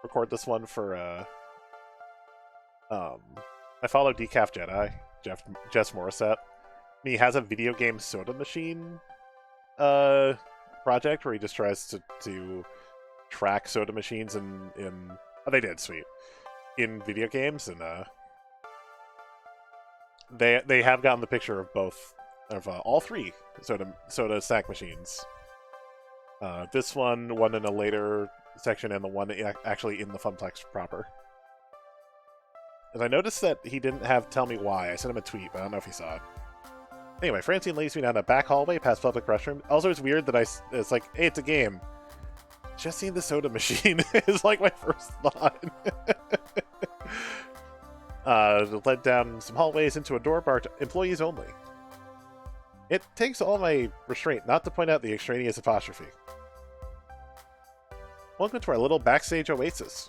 record this one for, I follow Decaf Jedi, Jess Morissette. He has a video game soda machine, project where he just tries to track soda machines in oh, they did, sweet. In video games, and, they have gotten the picture of both, of, all 3 soda snack machines. This one in a later section, and the one actually in the Funplex proper. And I noticed that he didn't have Tell Me Why. I sent him a tweet, but I don't know if he saw it. Anyway, Francine leads me down a back hallway past public restroom. Also, it's weird that it's like, hey, it's a game. Just seeing the soda machine is like my first thought. Led down some hallways into a door marked employees only. It takes all my restraint not to point out the extraneous apostrophe. Welcome to our little backstage oasis.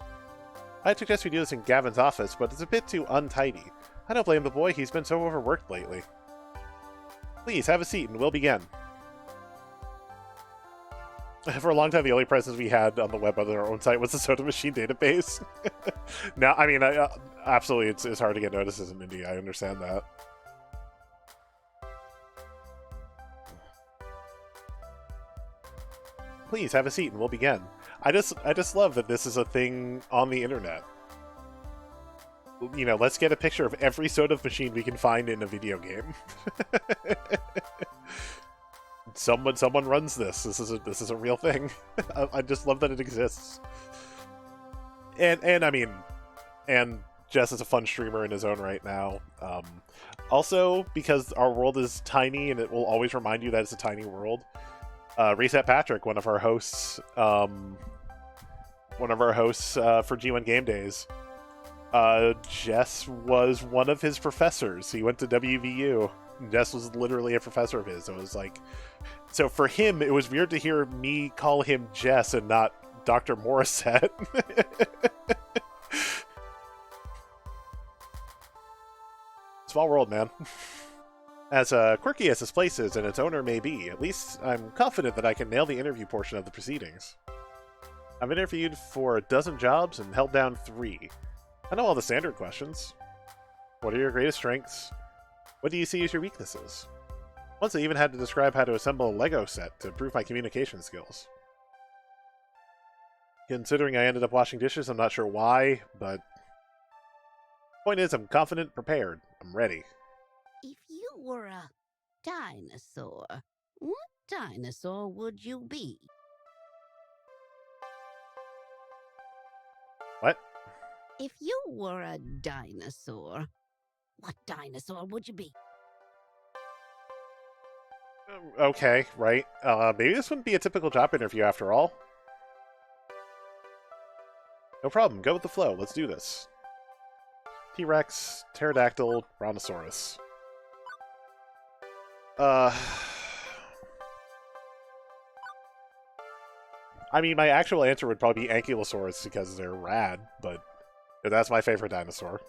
I'd suggest we do this in Gavin's office, but it's a bit too untidy. I don't blame the boy, he's been so overworked lately. Please, have a seat and we'll begin. For a long time, the only presence we had on the web other than our own site was the soda machine database. Now, I mean, absolutely, it's hard to get notices in India, I understand that. Please, have a seat and we'll begin. I just love that this is a thing on the internet. You know, let's get a picture of every soda machine we can find in a video game. Someone runs this. This is a real thing. I just love that it exists. And I mean, and Jess is a fun streamer in his own right now. Also, because our world is tiny and it will always remind you that it's a tiny world. Reset Patrick, one of our hosts for G1 Game Days. Jess was one of his professors. He went to WVU. Jess was literally a professor of his. So it was like, so for him, it was weird to hear me call him Jess and not Dr. Morissette. Small world, man. As quirky as this place is and its owner may be, at least I'm confident that I can nail the interview portion of the proceedings. I've interviewed for 12 jobs and held down 3. I know all the standard questions. What are your greatest strengths? What do you see as your weaknesses? Once I even had to describe how to assemble a Lego set to improve my communication skills. Considering I ended up washing dishes, I'm not sure why, but... Point is, I'm confident, prepared. I'm ready. If you were a dinosaur, what dinosaur would you be? What? If you were a dinosaur, what dinosaur would you be? Okay, right. Maybe this wouldn't be a typical job interview after all. No problem, go with the flow, let's do this. T-Rex, Pterodactyl, Brontosaurus. I mean, my actual answer would probably be Ankylosaurus because they're rad, but that's my favorite dinosaur.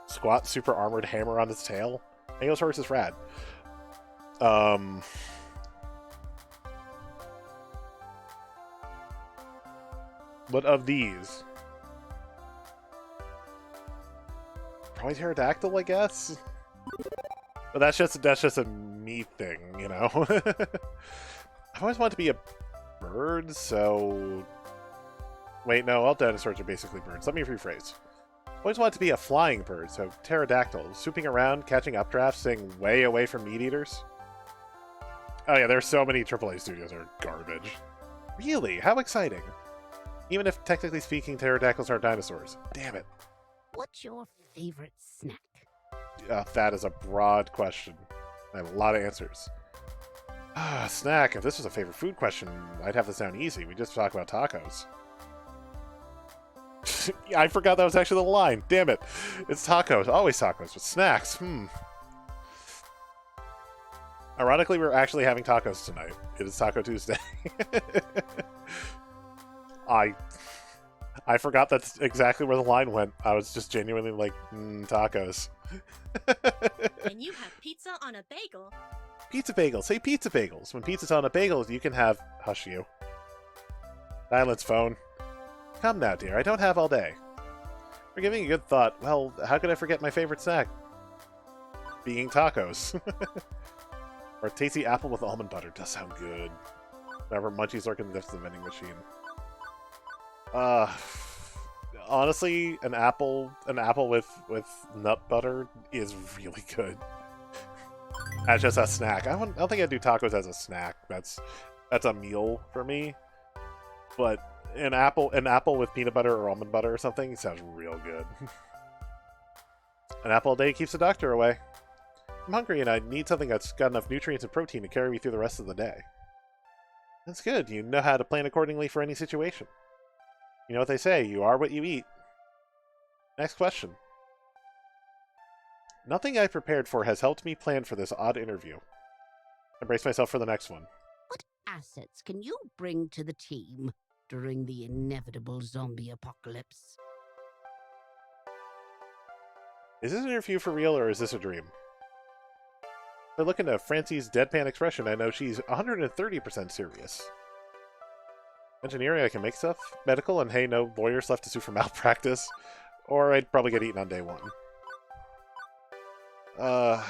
Squat, super armored hammer on its tail. Ankylosaurus is rad. What of these? Probably Pterodactyl, I guess? But that's just a me thing, you know? I've always wanted to be a bird, so... Wait, no, all dinosaurs are basically birds. Let me rephrase. Always wanted to be a flying bird, so pterodactyl, swooping around, catching updrafts, staying way away from meat eaters. Oh yeah, there's so many AAA studios that are garbage. Really? How exciting. Even if, technically speaking, pterodactyls are dinosaurs. Damn it. What's your favorite snack? That is a broad question. I have a lot of answers. Snack. If this was a favorite food question, I'd have this down easy. We just talk about tacos. I forgot that was actually the line. Damn it. It's tacos. Always tacos. But snacks. Ironically, we're actually having tacos tonight. It is Taco Tuesday. I forgot that's exactly where the line went. I was just genuinely like, tacos. And you have pizza on a bagel. Pizza bagels. Say pizza bagels. When pizza's on a bagel, you can have... Hush you. Silence, phone. Come now, dear. I don't have all day. For giving a good thought. Well, how could I forget my favorite snack? Being tacos. Or a tasty apple with almond butter. Does sound good. Whenever munchies lurk in the depths of the vending machine. Honestly, an apple with nut butter is really good. As just a snack. I don't think I'd do tacos as a snack. That's a meal for me. But an apple with peanut butter or almond butter or something sounds real good. An apple a day keeps the doctor away. I'm hungry and I need something that's got enough nutrients and protein to carry me through the rest of the day. That's good. You know how to plan accordingly for any situation. You know what they say, you are what you eat. Next question. Nothing I prepared for has helped me plan for this odd interview. I brace myself for the next one. What assets can you bring to the team during the inevitable zombie apocalypse? Is this an interview for real or is this a dream? By looking at Francie's deadpan expression, I know she's 130% serious. Engineering, I can make stuff. Medical, and hey, no lawyers left to sue for malpractice. Or I'd probably get eaten on day one. I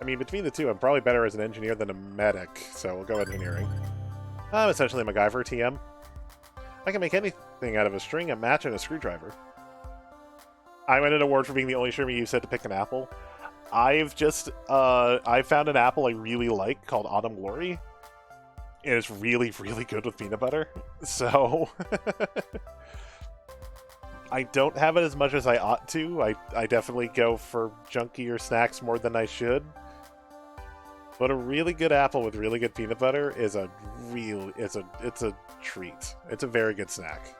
mean, between the two, I'm probably better as an engineer than a medic, so we'll go engineering. I'm essentially a MacGyver TM. I can make anything out of a string, a match, and a screwdriver. I win an award for being the only streamer you said to pick an apple. I found an apple I really like called Autumn Glory. And it's really, really good with peanut butter. So... I don't have it as much as I ought to. I definitely go for junkier snacks more than I should. But a really good apple with really good peanut butter is it's a treat. It's a very good snack.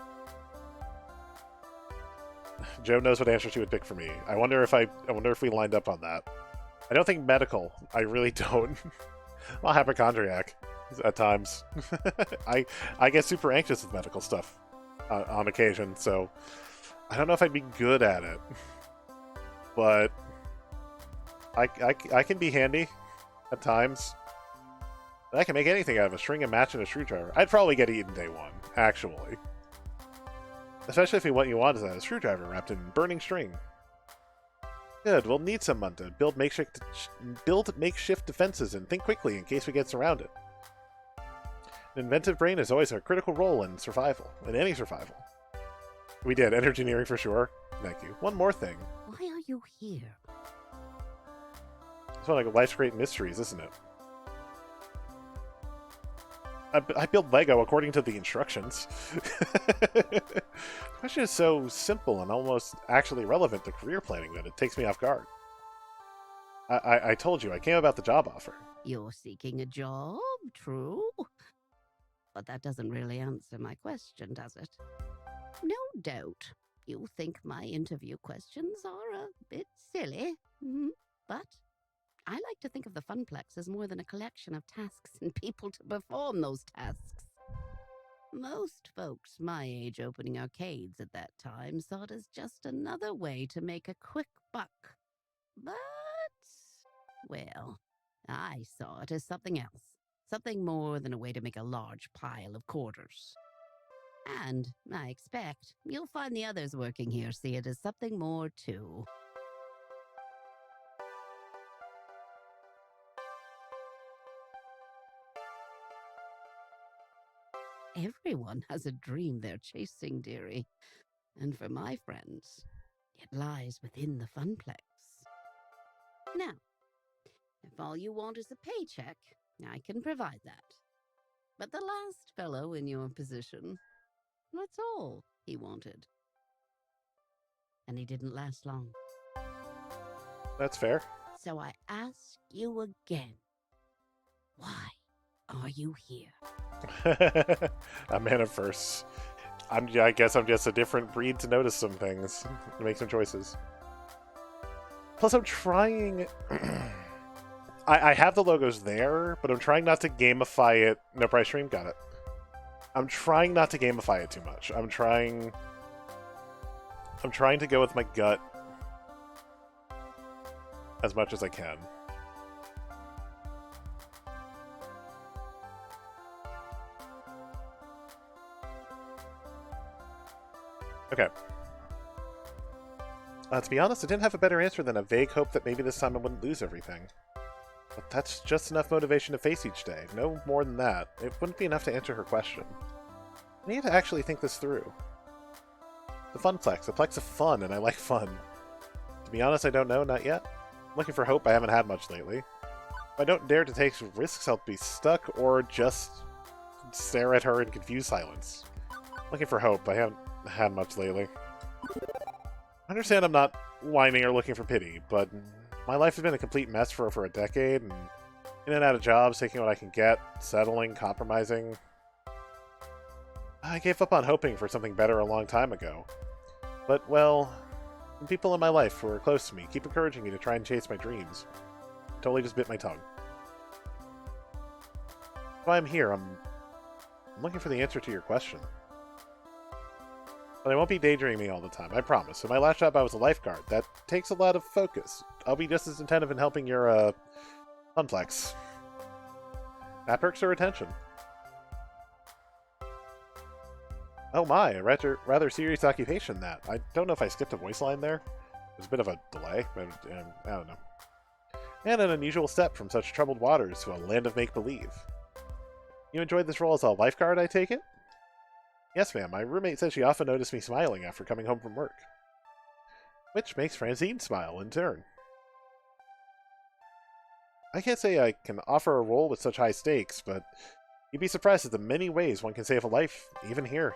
Joe knows what answer she would pick for me. I wonder if we lined up on that. I don't think medical. I really don't. Well, hypochondriac at times. I get super anxious with medical stuff on occasion, so I don't know if I'd be good at it, but I can be handy at times. And I can make anything out of a string, a match, and a screwdriver. I'd probably get eaten day one, actually. Especially if what you want is a screwdriver wrapped in burning string. Good, we'll need someone to build makeshift defenses and think quickly in case we get surrounded. An inventive brain is always a critical role in survival, in any survival. We did, engineering for sure. Thank you. One more thing. Why are you here? It's one of life's great mysteries, isn't it? I build Lego according to the instructions. The question is so simple and almost actually relevant to career planning that it takes me off guard. I told you, I came about the job offer. You're seeking a job, true? But that doesn't really answer my question, does it? No doubt you think my interview questions are a bit silly, but I like to think of the Funplex as more than a collection of tasks and people to perform those tasks. Most folks my age opening arcades at that time saw it as just another way to make a quick buck. But, well, I saw it as something else. Something more than a way to make a large pile of quarters. And I expect you'll find the others working here see it as something more too. Everyone has a dream they're chasing, dearie. And for my friends, it lies within the Funplex. Now, if all you want is a paycheck, I can provide that. But the last fellow in your position, that's all he wanted. And he didn't last long. That's fair. So I ask you again, why are you here? A man of firsts. I guess I'm just a different breed to notice some things, to make some choices. Plus, I'm trying... I have the logos there, but I'm trying not to gamify it. No price stream, got it. I'm trying not to gamify it too much. I'm trying to go with my gut as much as I can. Okay. To be honest, I didn't have a better answer than a vague hope that maybe this time I wouldn't lose everything. But that's just enough motivation to face each day. No more than that. It wouldn't be enough to answer her question. I need to actually think this through. The Funplex. A plex of fun, and I like fun. To be honest, I don't know, not yet. I'm looking for hope. I haven't had much lately. If I don't dare to take risks, I'll be stuck or just stare at her in confused silence. Looking for hope. I haven't had much lately. I understand I'm not whining or looking for pity, but my life has been a complete mess for over a decade, and in and out of jobs, taking what I can get, settling, compromising. I gave up on hoping for something better a long time ago. But, well, the people in my life who are close to me keep encouraging me to try and chase my dreams. Totally just bit my tongue. That's why I'm here. I'm looking for the answer to your question. But I won't be daydreaming all the time, I promise. In my last job, I was a lifeguard. That takes a lot of focus. I'll be just as attentive in helping your, Funplex. That perks her attention. Oh my, a rather serious occupation, that. I don't know if I skipped a voice line there. There's a bit of a delay, but I don't know. And an unusual step from such troubled waters to a land of make-believe. You enjoyed this role as a lifeguard, I take it? Yes, ma'am. My roommate said she often noticed me smiling after coming home from work. Which makes Francine smile in turn. I can't say I can offer a role with such high stakes, but you'd be surprised at the many ways one can save a life, even here.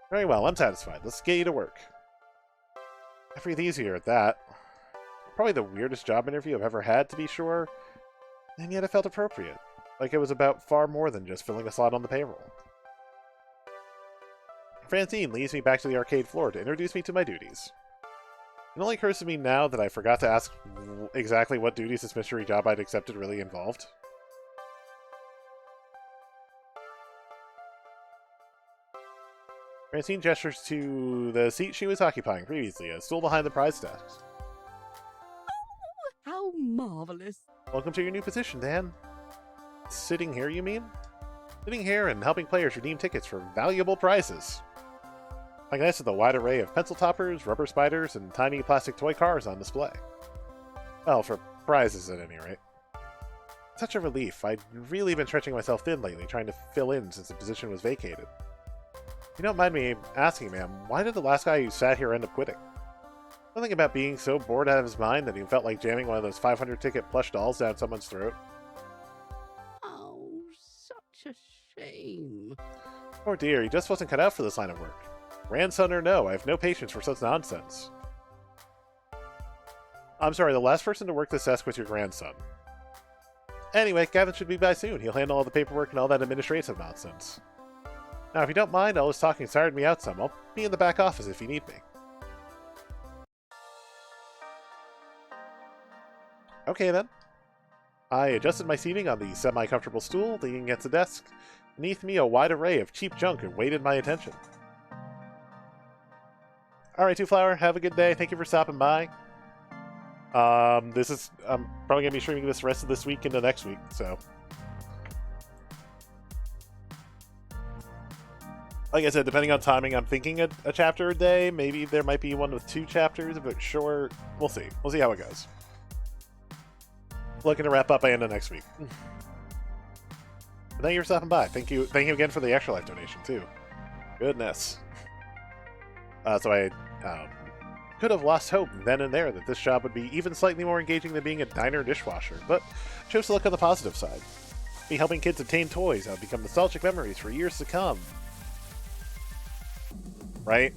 Very well, I'm satisfied. Let's get you to work. I breathe easier at that. Probably the weirdest job interview I've ever had, to be sure, and yet it felt appropriate. Like it was about far more than just filling a slot on the payroll. Francine leads me back to the arcade floor to introduce me to my duties. It only occurs to me now that I forgot to ask exactly what duties this mystery job I'd accepted really involved. Francine gestures to the seat she was occupying previously, a stool behind the prize desk. How marvelous. Welcome to your new position, Dan. Sitting here, you mean? Sitting here and helping players redeem tickets for valuable prizes. Like nice with a wide array of pencil toppers, rubber spiders, and tiny plastic toy cars on display. Well, for prizes at any rate. Such a relief. I'd really been stretching myself thin lately, trying to fill in since the position was vacated. You don't mind me asking, ma'am, why did the last guy who sat here end up quitting? Something about being so bored out of his mind that he felt like jamming one of those 500-ticket plush dolls down someone's throat. Oh, such a shame. Poor dear, he just wasn't cut out for this line of work. Grandson or no, I have no patience for such nonsense. I'm sorry, the last person to work this desk was your grandson. Anyway, Gavin should be by soon. He'll handle all the paperwork and all that administrative nonsense. Now, if you don't mind, all this talking tired me out some. I'll be in the back office if you need me. Okay, then. I adjusted my seating on the semi-comfortable stool, leaning against the desk. Beneath me, a wide array of cheap junk awaited my attention. Alright, Two Flower, have a good day. Thank you for stopping by. I'm probably going to be streaming this rest of this week into next week, so. Like I said, depending on timing, I'm thinking a chapter a day. Maybe there might be one with 2 chapters, but sure, we'll see. We'll see how it goes. Looking to wrap up by end of next week. But thank you for stopping by. Thank you again for the Extra Life donation, too. Goodness. So I could have lost hope then and there that this job would be even slightly more engaging than being a diner dishwasher, but chose to look on the positive side. Be helping kids obtain toys that would become nostalgic memories for years to come. Right?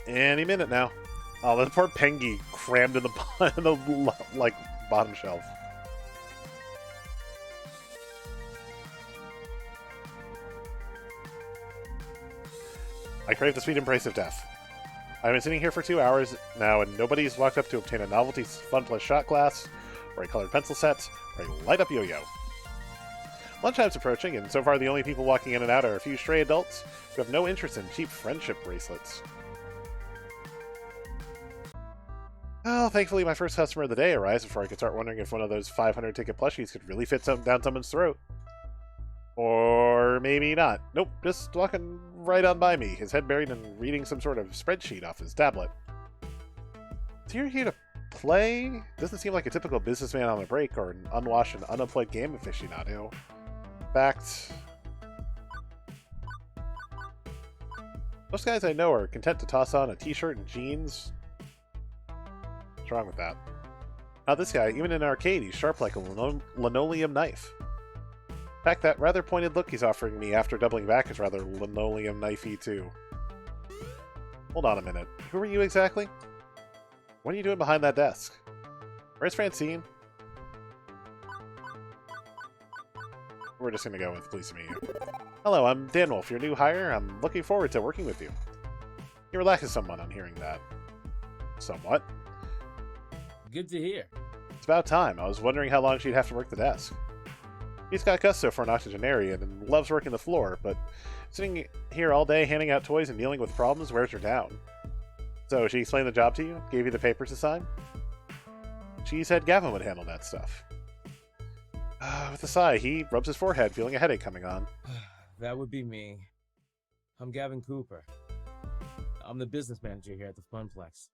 Any minute now. Oh, that poor Pengy crammed in the like bottom shelf. I crave the sweet embrace of death. I've been sitting here for 2 hours now, and nobody's walked up to obtain a novelty Fun Plus shot glass, or a colored pencil set, or a light-up yo-yo. Lunchtime's approaching, and so far the only people walking in and out are a few stray adults who have no interest in cheap friendship bracelets. Oh, thankfully my first customer of the day arrives before I could start wondering if one of those 500-ticket plushies could really fit down someone's throat. Or maybe not. Nope, just walking right on by me, his head buried in reading some sort of spreadsheet off his tablet. So you're here to play? Doesn't seem like a typical businessman on a break or an unwashed and unemployed game aficionado. In fact, most guys I know are content to toss on a t-shirt and jeans. What's wrong with that? Now this guy, even in an arcade, he's sharp like a linoleum knife. In fact, that rather pointed look he's offering me after doubling back is rather linoleum knifey too. Hold on a minute. Who are you exactly? What are you doing behind that desk? Where's Francine? We're just gonna go with pleased to meet you. Hello, I'm Dan Wolf, your new hire. I'm looking forward to working with you. You relaxes somewhat on hearing that. Somewhat. Good to hear. It's about time. I was wondering how long she'd have to work the desk. He's got gusto for an octogenarian and loves working the floor, but sitting here all day handing out toys and dealing with problems wears her down. So, she explained the job to you? Gave you the papers to sign? She said Gavin would handle that stuff. With a sigh, he rubs his forehead, feeling a headache coming on. That would be me. I'm Gavin Cooper. I'm the business manager here at the Funplex.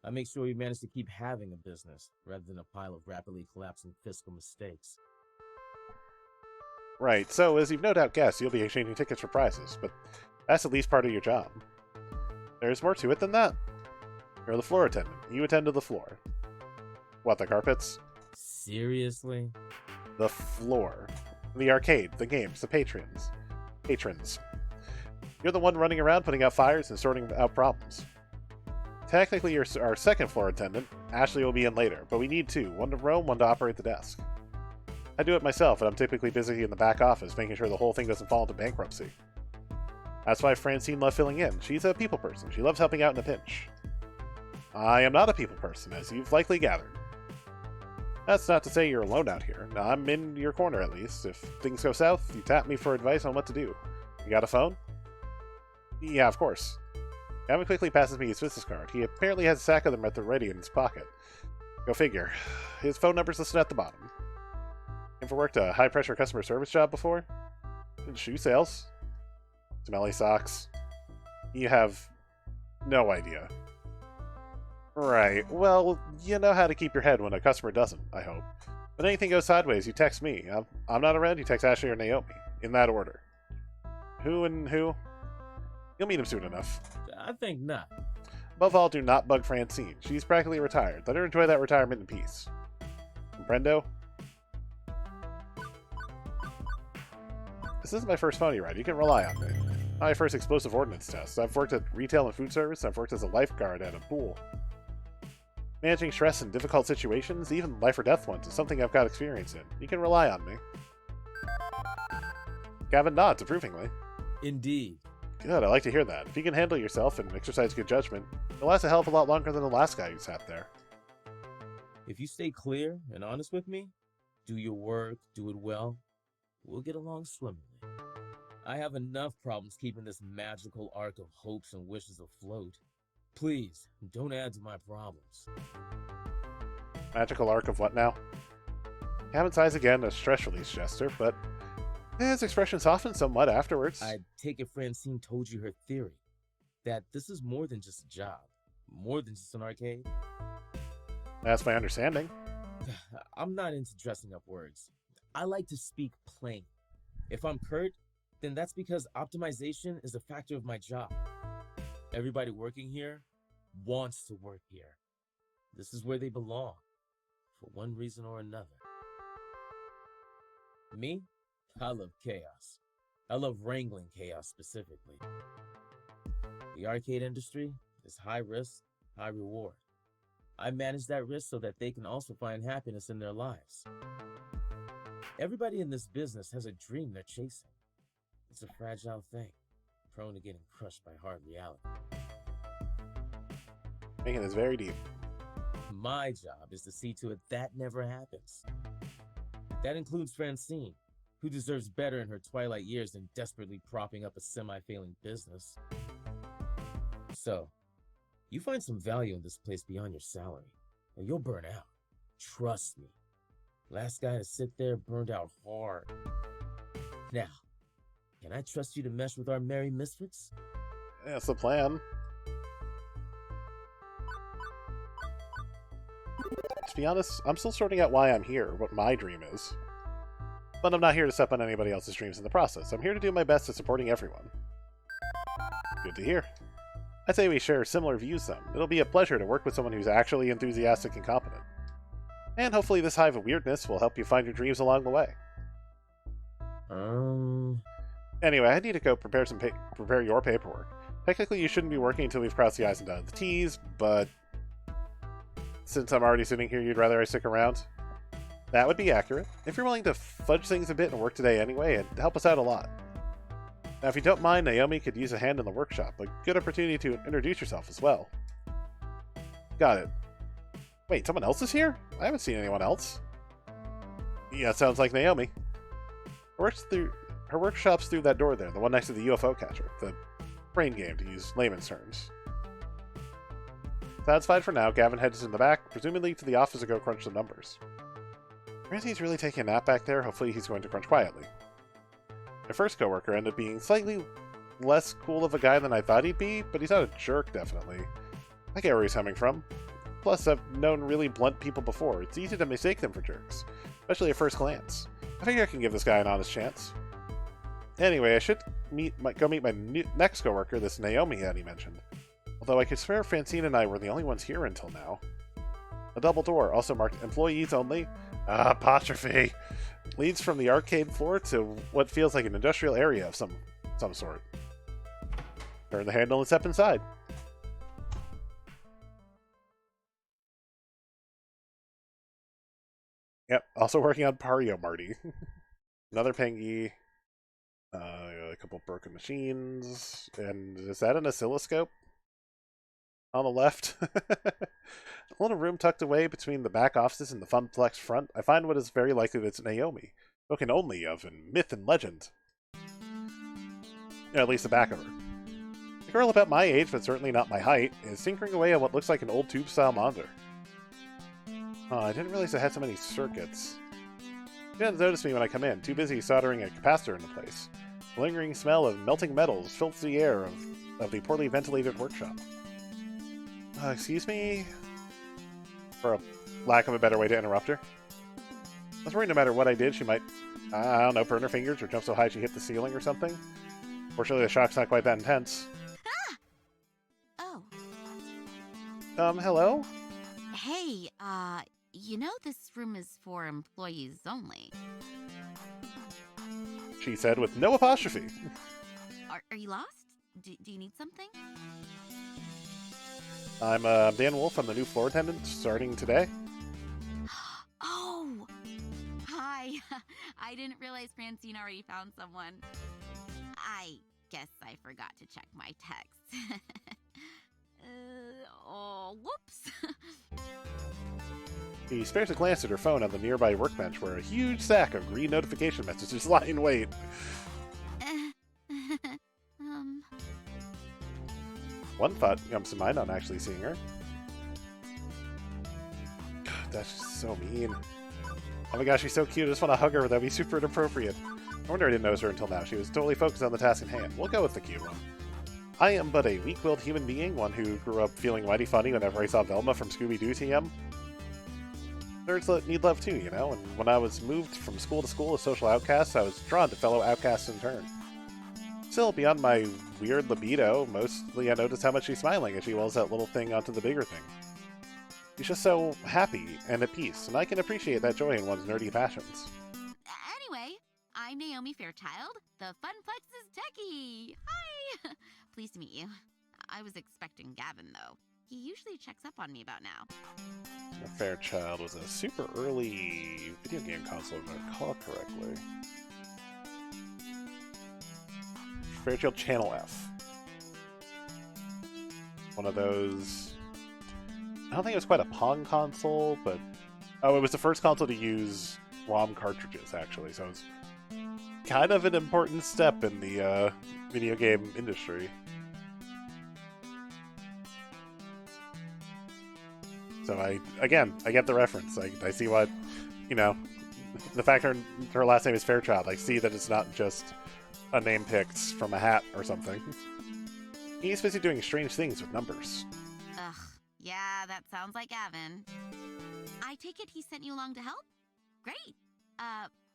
I make sure we manage to keep having a business, rather than a pile of rapidly collapsing fiscal mistakes. Right, so as you've no doubt guessed, you'll be exchanging tickets for prizes, but that's at least part of your job. There's more to it than that. You're the floor attendant. You attend to the floor. What, the carpets? Seriously? The floor. The arcade, the games, the patrons. You're the one running around putting out fires and sorting out problems. Technically, you're our second floor attendant. Ashley will be in later, but we need 2. One to roam, one to operate the desk. I do it myself, and I'm typically busy in the back office, making sure the whole thing doesn't fall into bankruptcy. That's why Francine loved filling in. She's a people person. She loves helping out in a pinch. I am not a people person, as you've likely gathered. That's not to say you're alone out here. No, I'm in your corner at least. If things go south, you tap me for advice on what to do. You got a phone? Yeah, of course. Gavin quickly passes me his business card. He apparently has a stack of them at the ready in his pocket. Go figure. His phone number's listed at the bottom. Ever worked a high-pressure customer service job before? Shoe sales? Smelly socks? You have no idea. Right. Well, you know how to keep your head when a customer doesn't, I hope. When anything goes sideways, you text me. I'm not around, you text Ashley or Naomi. In that order. Who and who? You'll meet him soon enough. I think not. Above all, do not bug Francine. She's practically retired. Let her enjoy that retirement in peace. Comprendo? This isn't my first phony ride. You can rely on me. Not my first explosive ordnance test. I've worked at retail and food service. I've worked as a lifeguard at a pool. Managing stress in difficult situations, even life or death ones, is something I've got experience in. You can rely on me. Gavin nods approvingly. Indeed. Good, I like to hear that. If you can handle yourself and exercise good judgment, you'll last a hell of a lot longer than the last guy who sat there. If you stay clear and honest with me, do your work, do it well, we'll get along swimmingly. I have enough problems keeping this magical arc of hopes and wishes afloat. Please, don't add to my problems. Magical arc of what now? Gavin's eyes again, a stress release gesture, but his expression softened somewhat afterwards. I take it Francine told you her theory, that this is more than just a job, more than just an arcade. That's my understanding. I'm not into dressing up words. I like to speak plain. If I'm curt, then that's because optimization is a factor of my job. Everybody working here wants to work here. This is where they belong, for one reason or another. Me? I love chaos. I love wrangling chaos specifically. The arcade industry is high risk, high reward. I manage that risk so that they can also find happiness in their lives. Everybody in this business has a dream they're chasing. It's a fragile thing, prone to getting crushed by hard reality. Making this very deep. My job is to see to it that never happens. That includes Francine, who deserves better in her twilight years than desperately propping up a semi-failing business. So, you find some value in this place beyond your salary, or you'll burn out. Trust me. Last guy to sit there burned out hard. Now, can I trust you to mesh with our merry misfits? Yeah, that's the plan. To be honest, I'm still sorting out why I'm here, what my dream is. But I'm not here to step on anybody else's dreams in the process. I'm here to do my best at supporting everyone. Good to hear. I'd say we share similar views then. It'll be a pleasure to work with someone who's actually enthusiastic and competent. And hopefully this hive of weirdness will help you find your dreams along the way. Anyway, I need to go prepare your paperwork. Technically, you shouldn't be working until we've crossed the I's and dotted the T's, but since I'm already sitting here, you'd rather I stick around? That would be accurate. If you're willing to fudge things a bit and work today anyway, it'd help us out a lot. Now, if you don't mind, Naomi could use a hand in the workshop. A good opportunity to introduce yourself as well. Got it. Wait, someone else is here? I haven't seen anyone else. Yeah, it sounds like Naomi. Her workshop's through that door there, the one next to the UFO catcher. The brain game, to use layman's terms. Satisfied for now, Gavin heads in the back, presumably to the office to go crunch the numbers. Randy's really taking a nap back there. Hopefully he's going to crunch quietly. My first coworker ended up being slightly less cool of a guy than I thought he'd be, but he's not a jerk, definitely. I get where he's coming from. Plus, I've known really blunt people before. It's easy to mistake them for jerks, especially at first glance. I figure I can give this guy an honest chance. Anyway, I should go meet my next coworker, this Naomi that he mentioned. Although I could swear Francine and I were the only ones here until now. A double door, also marked employees only. Apostrophe. Leads from the arcade floor to what feels like an industrial area of some sort. Turn the handle and step inside. Yep, also working on Pario Marty. Another Pengy. A couple broken machines. And is that an oscilloscope? On the left? a little room tucked away between the back offices and the Funplex front, I find what is very likely that it's Naomi, spoken only of in myth and legend. At least the back of her. A girl about my age, but certainly not my height, is tinkering away on what looks like an old tube-style monitor. Oh, I didn't realize it had so many circuits. She doesn't notice me when I come in, too busy soldering a capacitor into place. The lingering smell of melting metals fills the air of the poorly ventilated workshop. Excuse me? For a lack of a better way to interrupt her. I was worried no matter what I did, she might, I don't know, burn her fingers or jump so high she hit the ceiling or something. Fortunately, the shock's not quite that intense. Ah! Oh. Hello? Hey, you know this room is for employees only. She said with no apostrophe. Are you lost? Do you need something? I'm Dan Wolf. I'm the new floor attendant starting today. Oh! Hi. I didn't realize Francine already found someone. I guess I forgot to check my text. Whoops. She spares a glance at her phone on the nearby workbench where a huge stack of green notification messages lie in wait. One thought comes to mind on actually seeing her. God, that's just so mean. Oh my gosh, she's so cute. I just want to hug her. That'd be super inappropriate. I wonder I didn't notice her until now. She was totally focused on the task in hand. We'll go with the cute one. I am but a weak-willed human being, one who grew up feeling mighty funny whenever I saw Velma from Scooby-Doo TM. Nerds need love too, you know, and when I was moved from school to school as social outcasts, I was drawn to fellow outcasts in turn. Still, beyond my weird libido, mostly I noticed how much she's smiling as she wells that little thing onto the bigger thing. She's just so happy and at peace, and I can appreciate that joy in one's nerdy passions. Anyway, I'm Naomi Fairchild, the Funplex's techie. Hi! Pleased to meet you. I was expecting Gavin, though. He usually checks up on me about now. Fairchild was a super early video game console, if I recall correctly. Fairchild Channel F. One of those... I don't think it was quite a Pong console, but... Oh, it was the first console to use ROM cartridges, actually, so it was kind of an important step in the video game industry. So I get the reference. I see what, you know, the fact her last name is Fairchild. I see that it's not just a name picked from a hat or something. He's busy doing strange things with numbers. Ugh, yeah, that sounds like Gavin. I take it he sent you along to help? Great.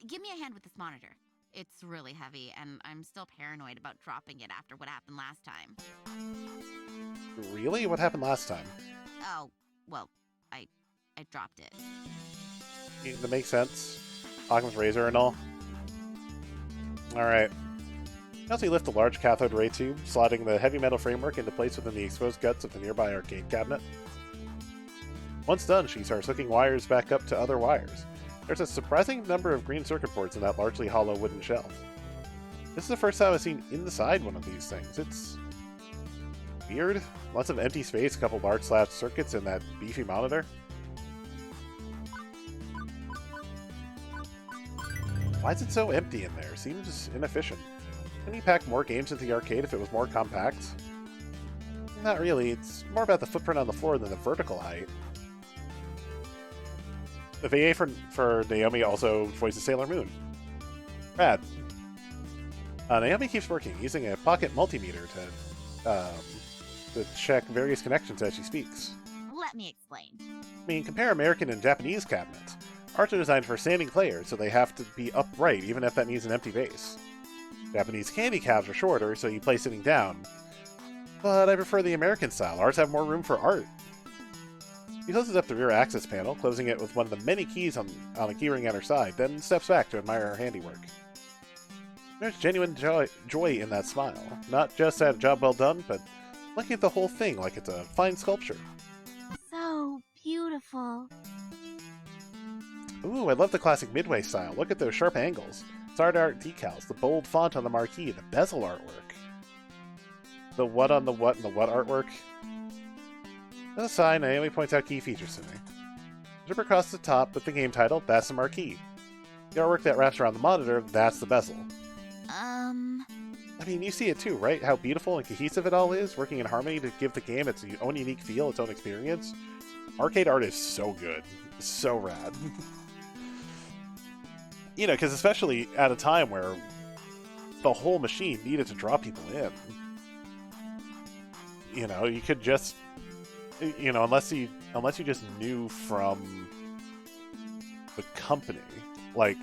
Give me a hand with this monitor. It's really heavy, and I'm still paranoid about dropping it after what happened last time. Really? What happened last time? Oh, well, I dropped it. That makes sense. Occam's razor and all. Alright. Now you lift the large cathode ray tube, slotting the heavy metal framework into place within the exposed guts of the nearby arcade cabinet. Once done, she starts hooking wires back up to other wires. There's a surprising number of green circuit boards in that largely hollow wooden shell. This is the first time I've seen inside one of these things. It's weird. Lots of empty space, a couple large slab circuits, and that beefy monitor. Why is it so empty in there? Seems inefficient. Couldn't you pack more games into the arcade if it was more compact? Not really. It's more about the footprint on the floor than the vertical height. The VA for Naomi also voices Sailor Moon. Rad. Naomi keeps working, using a pocket multimeter to check various connections as she speaks. Let me explain. I mean, compare American and Japanese cabinets. Ours are designed for standing players, so they have to be upright, even if that means an empty base. Japanese candy cabs are shorter, so you play sitting down. But I prefer the American style. Ours have more room for art. She closes up the rear access panel, closing it with one of the many keys on a keyring at her side, then steps back to admire her handiwork. There's genuine joy in that smile. Not just at a job well done, but looking at the whole thing like it's a fine sculpture. So beautiful. Ooh, I love the classic Midway style. Look at those sharp angles. Art decals, the bold font on the marquee, the bezel artwork. The what on the what and the what artwork. On the side, Naomi points out key features to me. Zip across the top with the game title, that's the marquee. The artwork that wraps around the monitor, that's the bezel. I mean, you see it too, right? How beautiful and cohesive it all is, working in harmony to give the game its own unique feel, its own experience. Arcade art is so good. So rad. You know, because especially at a time where the whole machine needed to draw people in. You know, you could just... You know, unless you just knew from the company, like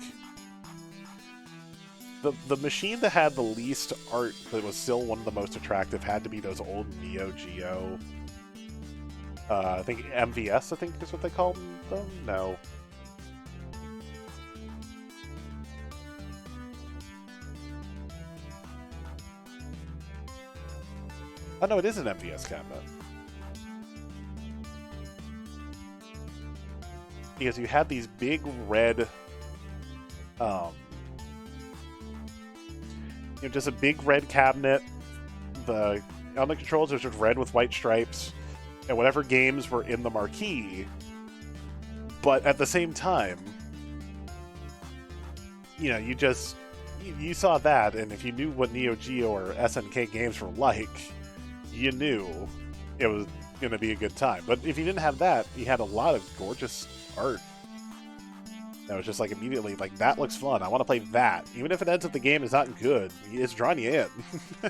the machine that had the least art but was still one of the most attractive had to be those old Neo Geo. I think MVS, I think is what they called them. No. Oh no, it is an MVS cabinet. Because you had these big red, just a big red cabinet. On the controls, there's just red with white stripes, and whatever games were in the marquee. But at the same time, you know, you saw that, and if you knew what Neo Geo or SNK games were like, you knew it was going to be a good time. But if you didn't have that, you had a lot of gorgeous art that was just like immediately like, that looks fun, I want to play that, even if it ends up the game is not good, it's drawing you in.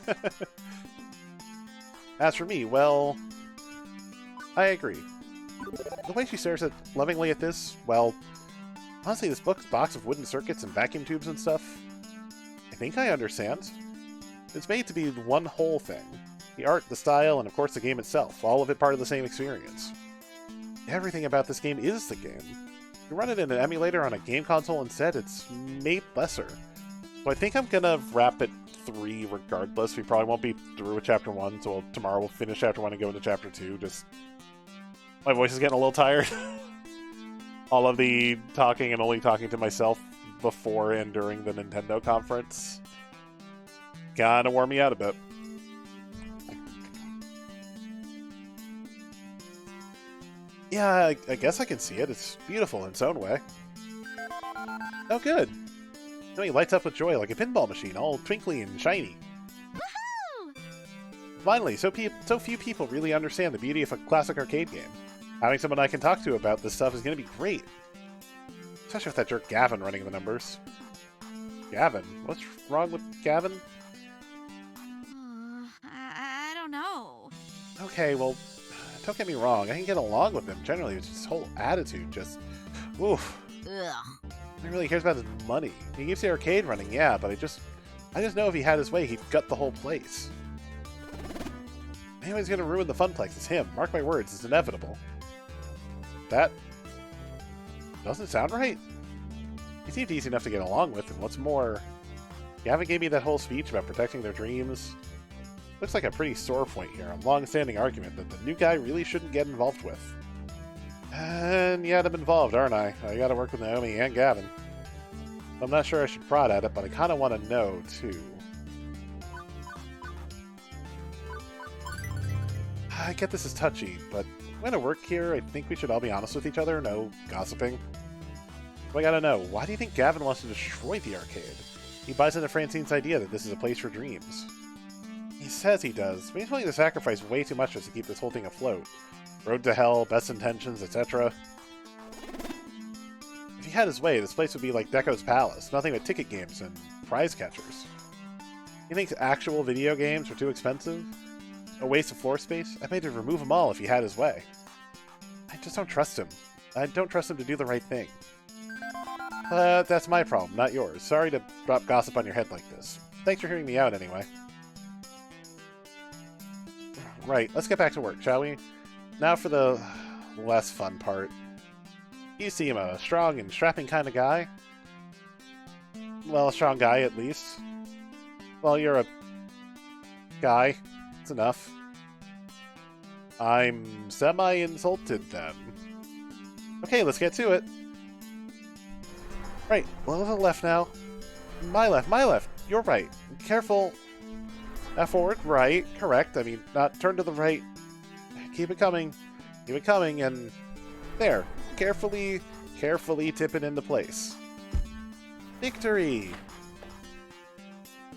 As for me, well, I agree. The way she stares lovingly at this, well, honestly, this box of wooden circuits and vacuum tubes and stuff, I think I understand. It's made to be one whole thing. The art, the style, and of course the game itself, all of it part of the same experience. Everything about this game is the game. If you run it in an emulator on a game console instead, it's made lesser. So I think I'm gonna wrap it 3 regardless. We probably won't be through with Chapter 1, so tomorrow we'll finish Chapter 1 and go into Chapter 2. Just... my voice is getting a little tired. All of the talking and only talking to myself before and during the Nintendo conference kinda wore me out a bit. Yeah, I guess I can see it. It's beautiful in its own way. Oh, good. No, he lights up with joy like a pinball machine, all twinkly and shiny. Woohoo! Finally, so few people really understand the beauty of a classic arcade game. Having someone I can talk to about this stuff is going to be great. Especially with that jerk Gavin running the numbers. Gavin? What's wrong with Gavin? I don't know. Okay, well, don't get me wrong, I can get along with him generally, it's just his whole attitude just... oof. Ugh. He really cares about his money. He keeps the arcade running, yeah, but I just know if he had his way, he'd gut the whole place. Anyone's gonna ruin the funplex, it's him. Mark my words, it's inevitable. That doesn't sound right. He seemed easy enough to get along with, and what's more, Gavin gave me that whole speech about protecting their dreams. Looks like a pretty sore point here, a long-standing argument that the new guy really shouldn't get involved with. And yet I'm involved, aren't I? I gotta work with Naomi and Gavin. I'm not sure I should prod at it, but I kinda wanna know, too. I get this is touchy, but when I work here, I think we should all be honest with each other, no gossiping. So I gotta know, why do you think Gavin wants to destroy the arcade? He buys into Francine's idea that this is a place for dreams. He says he does, but he's willing to sacrifice way too much just to keep this whole thing afloat. Road to hell, best intentions, etc. If he had his way, this place would be like Deco's Palace, nothing but ticket games and prize catchers. He thinks actual video games are too expensive? A waste of floor space? I made him remove them all if he had his way. I just don't trust him. I don't trust him to do the right thing. That's my problem, not yours. Sorry to drop gossip on your head like this. Thanks for hearing me out anyway. Right, let's get back to work, shall we? Now for the less fun part. You seem a strong and strapping kind of guy. Well, a strong guy, at least. Well, you're a guy. It's enough. I'm semi-insulted, then. Okay, let's get to it. Right, a little to the left now. My left. You're right. Careful. Now forward, right, correct. I mean, not turn to the right. Keep it coming. Keep it coming, and there. Carefully tip it into place. Victory!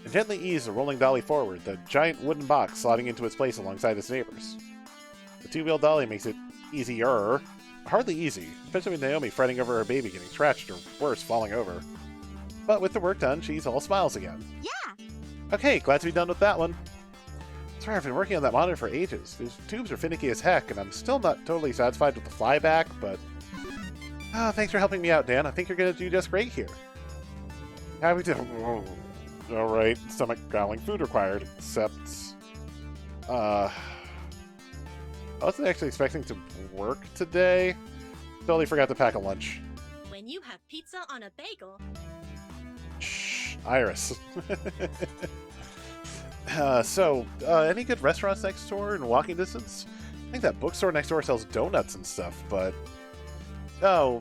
And gently ease the rolling dolly forward, the giant wooden box slotting into its place alongside its neighbors. The two-wheel dolly makes it easier. Hardly easy, especially with Naomi fretting over her baby getting scratched or worse, falling over. But with the work done, she's all smiles again. Yeah. Okay, glad to be done with that one. Sorry, I've been working on that monitor for ages. These tubes are finicky as heck, and I'm still not totally satisfied with the flyback, but... thanks for helping me out, Dan. I think you're gonna do just great here. Happy to... Alright, stomach growling, food required, except... I wasn't actually expecting to work today. Totally forgot to pack a lunch. When you have pizza on a bagel, Shh, Iris. Any good restaurants next door in walking distance? I think that bookstore next door sells donuts and stuff, but... Oh,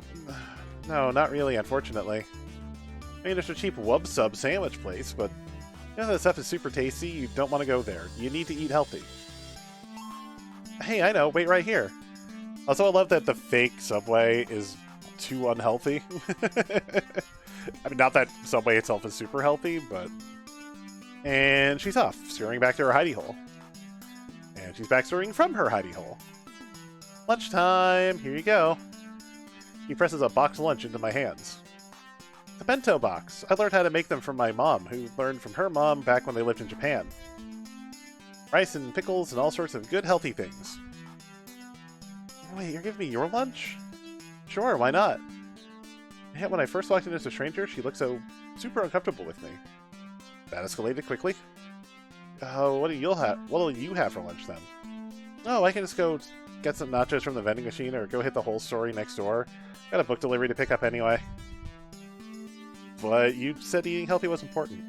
no, not really, unfortunately. I mean, there's a cheap wub-sub sandwich place, but you know that stuff is super tasty, you don't want to go there. You need to eat healthy. Hey, I know, wait right here. Also, I love that the fake Subway is too unhealthy. I mean, not that Subway itself is super healthy, but... And she's off, scurrying back to her hidey hole. And she's back scurrying from her hidey hole. Lunchtime! Here you go. He presses a box lunch into my hands. The bento box. I learned how to make them from my mom, who learned from her mom back when they lived in Japan. Rice and pickles and all sorts of good healthy things. Wait, you're giving me your lunch? Sure, why not? Yet when I first walked in as a stranger, she looked so super uncomfortable with me. That escalated quickly. What do you have for lunch then? Oh, I can just go get some nachos from the vending machine or go hit the whole story next door. Got a book delivery to pick up anyway. But you said eating healthy was important.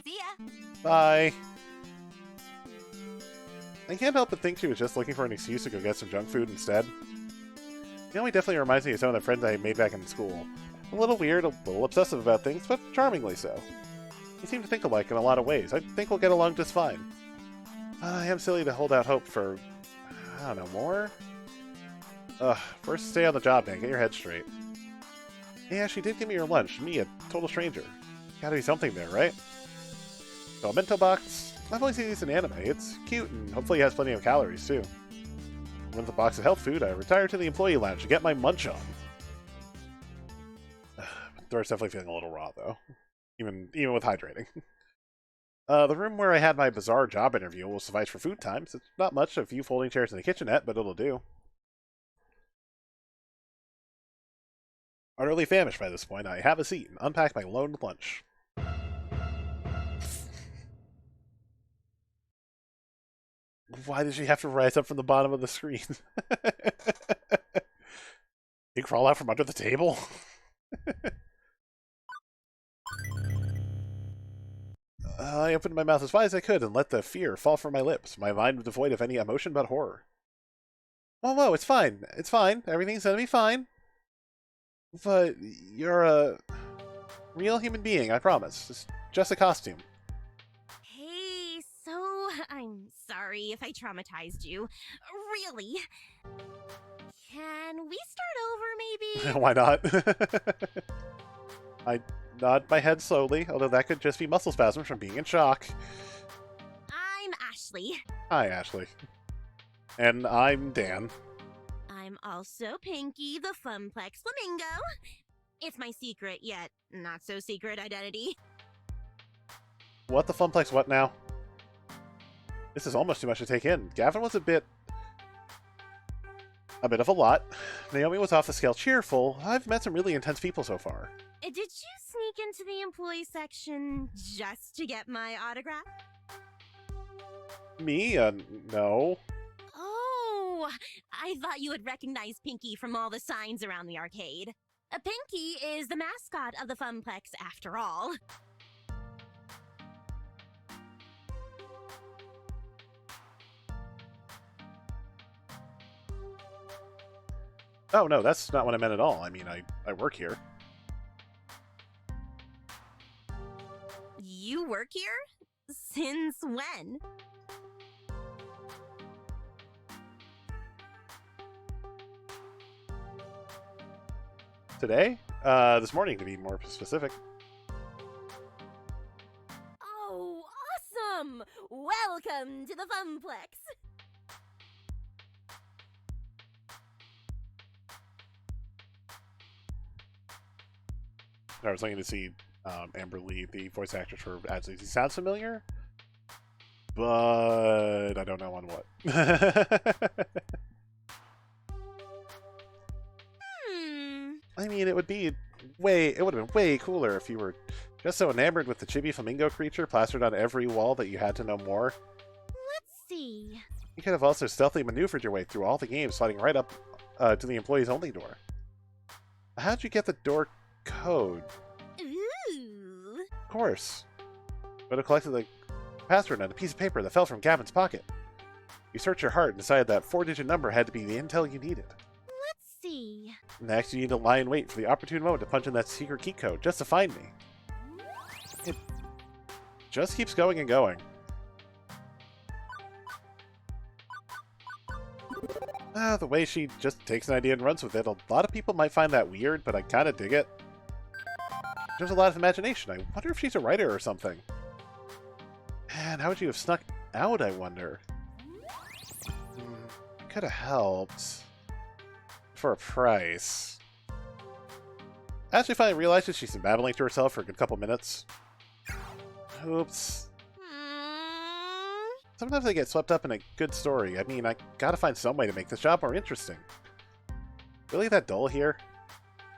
See ya. Bye. I can't help but think she was just looking for an excuse to go get some junk food instead. Naomi definitely reminds me of some of the friends I made back in school. A little weird, a little obsessive about things, but charmingly so. We seem to think alike in a lot of ways. I think we'll get along just fine. I am silly to hold out hope for... I don't know, more? First stay on the job, man. Get your head straight. Yeah, she did give me her lunch. Me, a total stranger. Gotta be something there, right? So, a bento box. I've only seen these in anime. It's cute, and hopefully it has plenty of calories, too. And with a box of health food, I retire to the employee lounge to get my munch on. The door's definitely feeling a little raw, though. Even with hydrating. The room where I had my bizarre job interview will suffice for food times. It's not much, a few folding chairs and a kitchenette, but it'll do. Utterly famished by this point, I have a seat and unpack my lone lunch. Why did she have to rise up from the bottom of the screen? You crawl out from under the table? I opened my mouth as wide as I could and let the fear fall from my lips, my mind devoid of any emotion but horror. Whoa, it's fine. It's fine. Everything's gonna be fine. But you're a real human being, I promise. It's just a costume. Hey, so I'm sorry if I traumatized you. Really. Can we start over, maybe? Why not? I nod my head slowly, although that could just be muscle spasms from being in shock. I'm Ashley. Hi, Ashley. And I'm Dan. I'm also Pinky, the Funplex Flamingo. It's my secret, yet not so secret identity. What the Funplex what now? This is almost too much to take in. Gavin was a bit of a lot. Naomi was off the scale cheerful. I've met some really intense people so far. Did you sneak into the employee section just to get my autograph? Me? No. Oh, I thought you would recognize Pinky from all the signs around the arcade. Pinky is the mascot of the Funplex, after all. Oh, no, that's not what I meant at all. I mean, I work here. You work here? Since when? Today? This morning, to be more specific. Oh, awesome! Welcome to the Funplex. I was looking to see Amber Lee, the voice actress for Ashley. He sounds familiar, but I don't know on what. I mean, it would have been way cooler if you were just so enamored with the chibi flamingo creature plastered on every wall that you had to know more. Let's see. You could have also stealthily maneuvered your way through all the games, sliding right up to the employees only door. How'd you get the door code? Ooh. Of course. Would have collected the password on a piece of paper that fell from Gavin's pocket. You searched your heart and decided that 4-digit number had to be the intel you needed. Let's see. Next, you need to lie in wait for the opportune moment to punch in that secret key code just to find me. It just keeps going and going. The way she just takes an idea and runs with it. A lot of people might find that weird, but I kind of dig it. There's a lot of imagination. I wonder if she's a writer or something. Man, how would you have snuck out, I wonder? Could have helped. For a price. Ashley finally realizes she's been babbling to herself for a good couple minutes. Oops. Sometimes I get swept up in a good story. I mean, I gotta find some way to make this job more interesting. Really that dull here?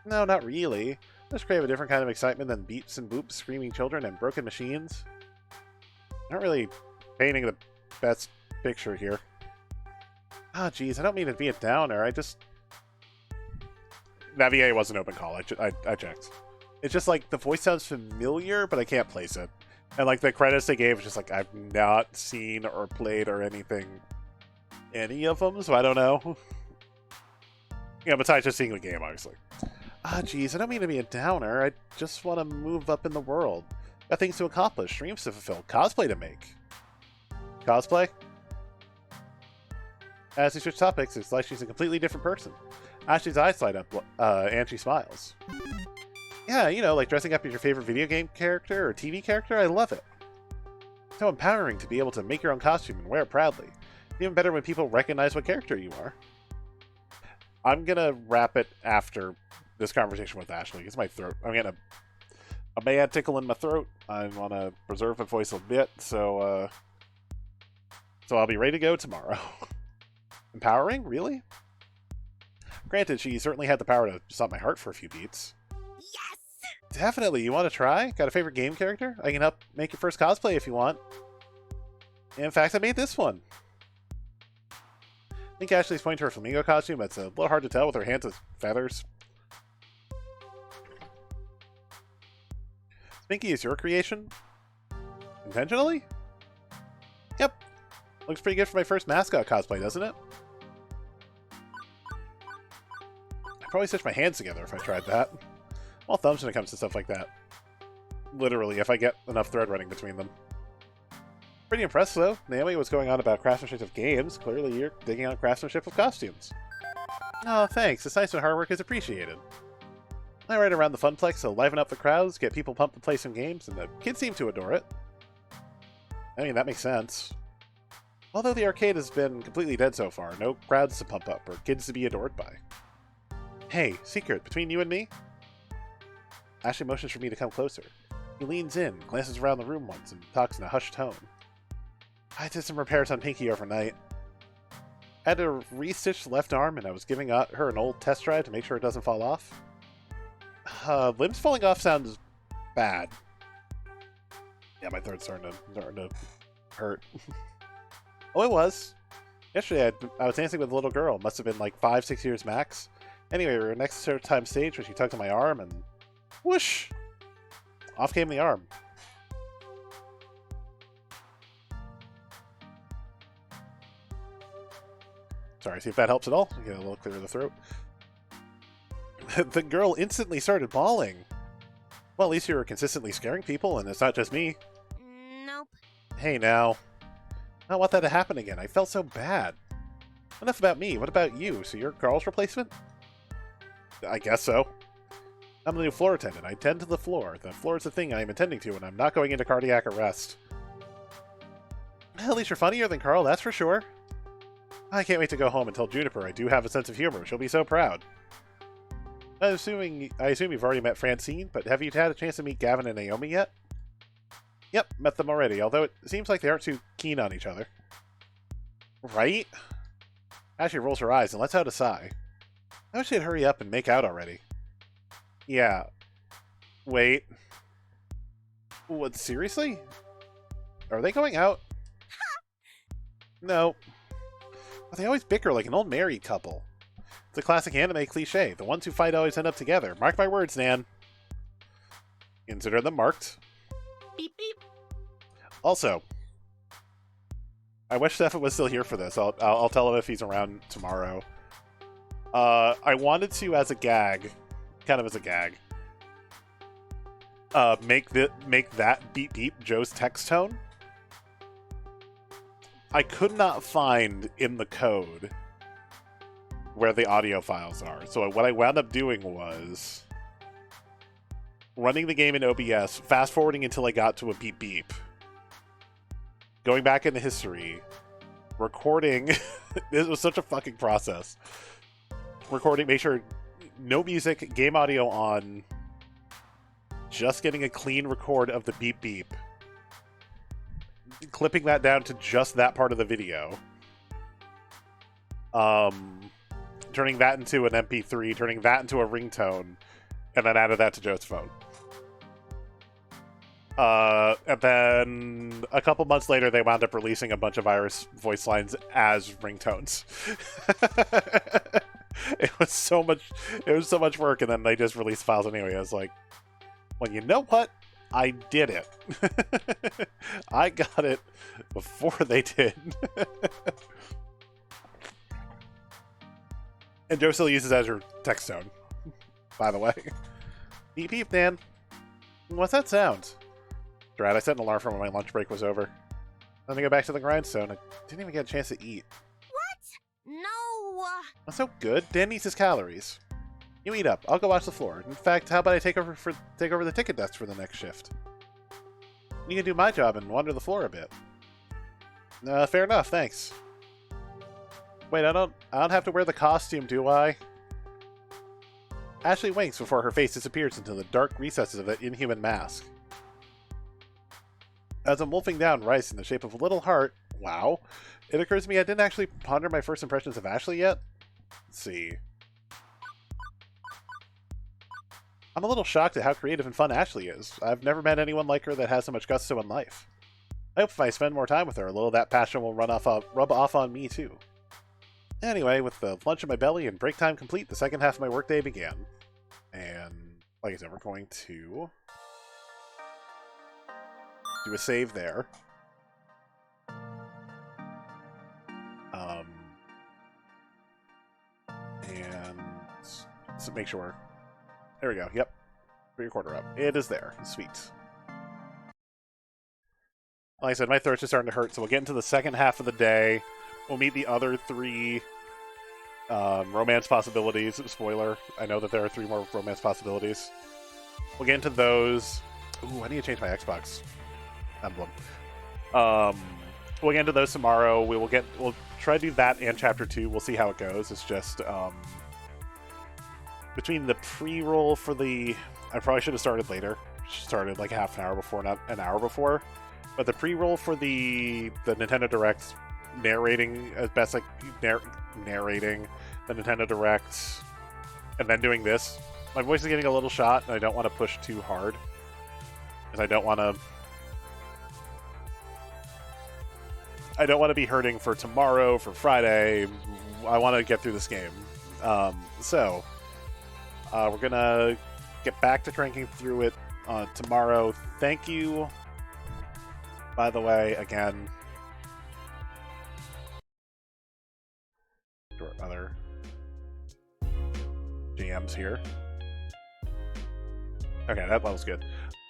No, not really. I just crave a different kind of excitement than beeps and boops, screaming children, and broken machines. Not really painting the best picture here. Ah, geez, I don't mean to be a downer. That VA was an open call. I checked. It's just like the voice sounds familiar, but I can't place it. And like the credits they gave was just like I've not seen or played or anything, any of them, so I don't know. Yeah, besides just seeing the game, obviously. Ah, geez, I don't mean to be a downer. I just want to move up in the world. Got things to accomplish, dreams to fulfill, cosplay to make. Cosplay? As we switch topics, it's like she's a completely different person. Ashley's eyes light up, and she smiles. Yeah, you know, like dressing up as your favorite video game character or TV character, I love it. So empowering to be able to make your own costume and wear it proudly. Even better when people recognize what character you are. I'm gonna wrap it after this conversation with Ashley. It's my throat. I'm getting a bad tickle in my throat. I want to preserve my voice a bit, so I'll be ready to go tomorrow. Empowering? Really? Granted, she certainly had the power to stop my heart for a few beats. Yes! Definitely. You want to try? Got a favorite game character? I can help make your first cosplay if you want. In fact, I made this one. I think Ashley's pointing to her flamingo costume. It's a little hard to tell with her hands as feathers. Spinky is your creation? Intentionally? Yep. Looks pretty good for my first mascot cosplay, doesn't it? I'd probably stitch my hands together if I tried that. All thumbs when it comes to stuff like that. Literally, if I get enough thread running between them. Pretty impressed, though. Naomi was going on about craftsmanship of games. Clearly, you're digging on craftsmanship of costumes. Oh, thanks. It's nice when hard work is appreciated. I ride around the Funplex to liven up the crowds, get people pumped to play some games, and the kids seem to adore it. I mean, that makes sense. Although the arcade has been completely dead so far, no crowds to pump up or kids to be adored by. Hey, secret, between you and me? Ashley motions for me to come closer. He leans in, glances around the room once, and talks in a hushed tone. I did some repairs on Pinky overnight. I had to re-stitch the left arm, and I was giving her an old test drive to make sure it doesn't fall off. Limbs falling off sounds bad. Yeah, my throat's starting to hurt. Oh, it was. Yesterday, I was dancing with a little girl. Must have been like 5-6 years max. Anyway, we were next to her time stage when she tugged on my arm, and whoosh! Off came the arm. Sorry, see if that helps at all. Get a little clearer of the throat. The girl instantly started bawling. Well, at least you were consistently scaring people, and it's not just me. Nope. Hey, now. I don't want that to happen again. I felt so bad. Enough about me. What about you? So you're Carl's replacement? I guess so. I'm the new floor attendant. I tend to the floor. The floor is the thing I am attending to, and I'm not going into cardiac arrest. At least you're funnier than Carl, that's for sure. I can't wait to go home and tell Juniper I do have a sense of humor. She'll be so proud. I assume you've already met Francine, but have you had a chance to meet Gavin and Naomi yet? Yep, met them already, although it seems like they aren't too keen on each other. Right? Ashley rolls her eyes and lets out a sigh. I wish they'd hurry up and make out already. Yeah. Wait. What, seriously? Are they going out? No. But they always bicker like an old married couple. It's a classic anime cliche. The ones who fight always end up together. Mark my words, Nan. Consider them marked. Beep beep. Also, I wish Stefan was still here for this. I'll tell him if he's around tomorrow. I wanted to, as a gag, kind of as a gag, make that beep beep Joe's text tone. I could not find in the code where the audio files are. So what I wound up doing was running the game in OBS, fast forwarding until I got to a beep beep, going back into history, recording. This was such a fucking process. Recording, make sure no music, game audio on, just getting a clean record of the beep beep, clipping that down to just that part of the video, turning that into an MP3, turning that into a ringtone, and then added that to Joe's phone. And then a couple months later, they wound up releasing a bunch of Iris voice lines as ringtones. It was so much work, and then they just released files anyway. I was like, well, you know what? I did it. I got it before they did. And Joe still uses as her text tone, by the way. Beep beep, Dan. What's that sound? Drat, I set an alarm for when my lunch break was over. Let me go back to the grindstone. I didn't even get a chance to eat. What? No. That's so good. Dan needs his calories. You eat up. I'll go watch the floor. In fact, how about I take over the ticket desk for the next shift? You can do my job and wander the floor a bit. Fair enough. Thanks. Wait, I don't have to wear the costume, do I? Ashley winks before her face disappears into the dark recesses of that inhuman mask. As I'm wolfing down rice in the shape of a little heart, wow, it occurs to me I didn't actually ponder my first impressions of Ashley yet. Let's see. I'm a little shocked at how creative and fun Ashley is. I've never met anyone like her that has so much gusto in life. I hope if I spend more time with her, a little of that passion will rub off on me too. Anyway, with the lunch in my belly and break time complete, the second half of my workday began. And, like I said, we're going to do a save there. And so make sure. There we go. Yep. Put your quarter up. It is there. Sweet. Like I said, my throat's just starting to hurt, so we'll get into the second half of the day. We'll meet the other three romance possibilities. Spoiler, I know that there are 3 more romance possibilities. We'll get into those. Ooh, I need to change my Xbox emblem. We'll get into those tomorrow. We'll try to do that and Chapter 2. We'll see how it goes. It's just between the pre-roll for the... I probably should have started later. Started like half an hour before, not an hour before. But the pre-roll for the Nintendo Direct, narrating as best like narrating the Nintendo Direct, and then doing this. My voice is getting a little shot, and I don't want to push too hard, because I don't want to be hurting for tomorrow, for Friday. I want to get through this game. So we're gonna get back to cranking through it tomorrow. Thank you, by the way, again, to our other GMs here. Okay, that level's good.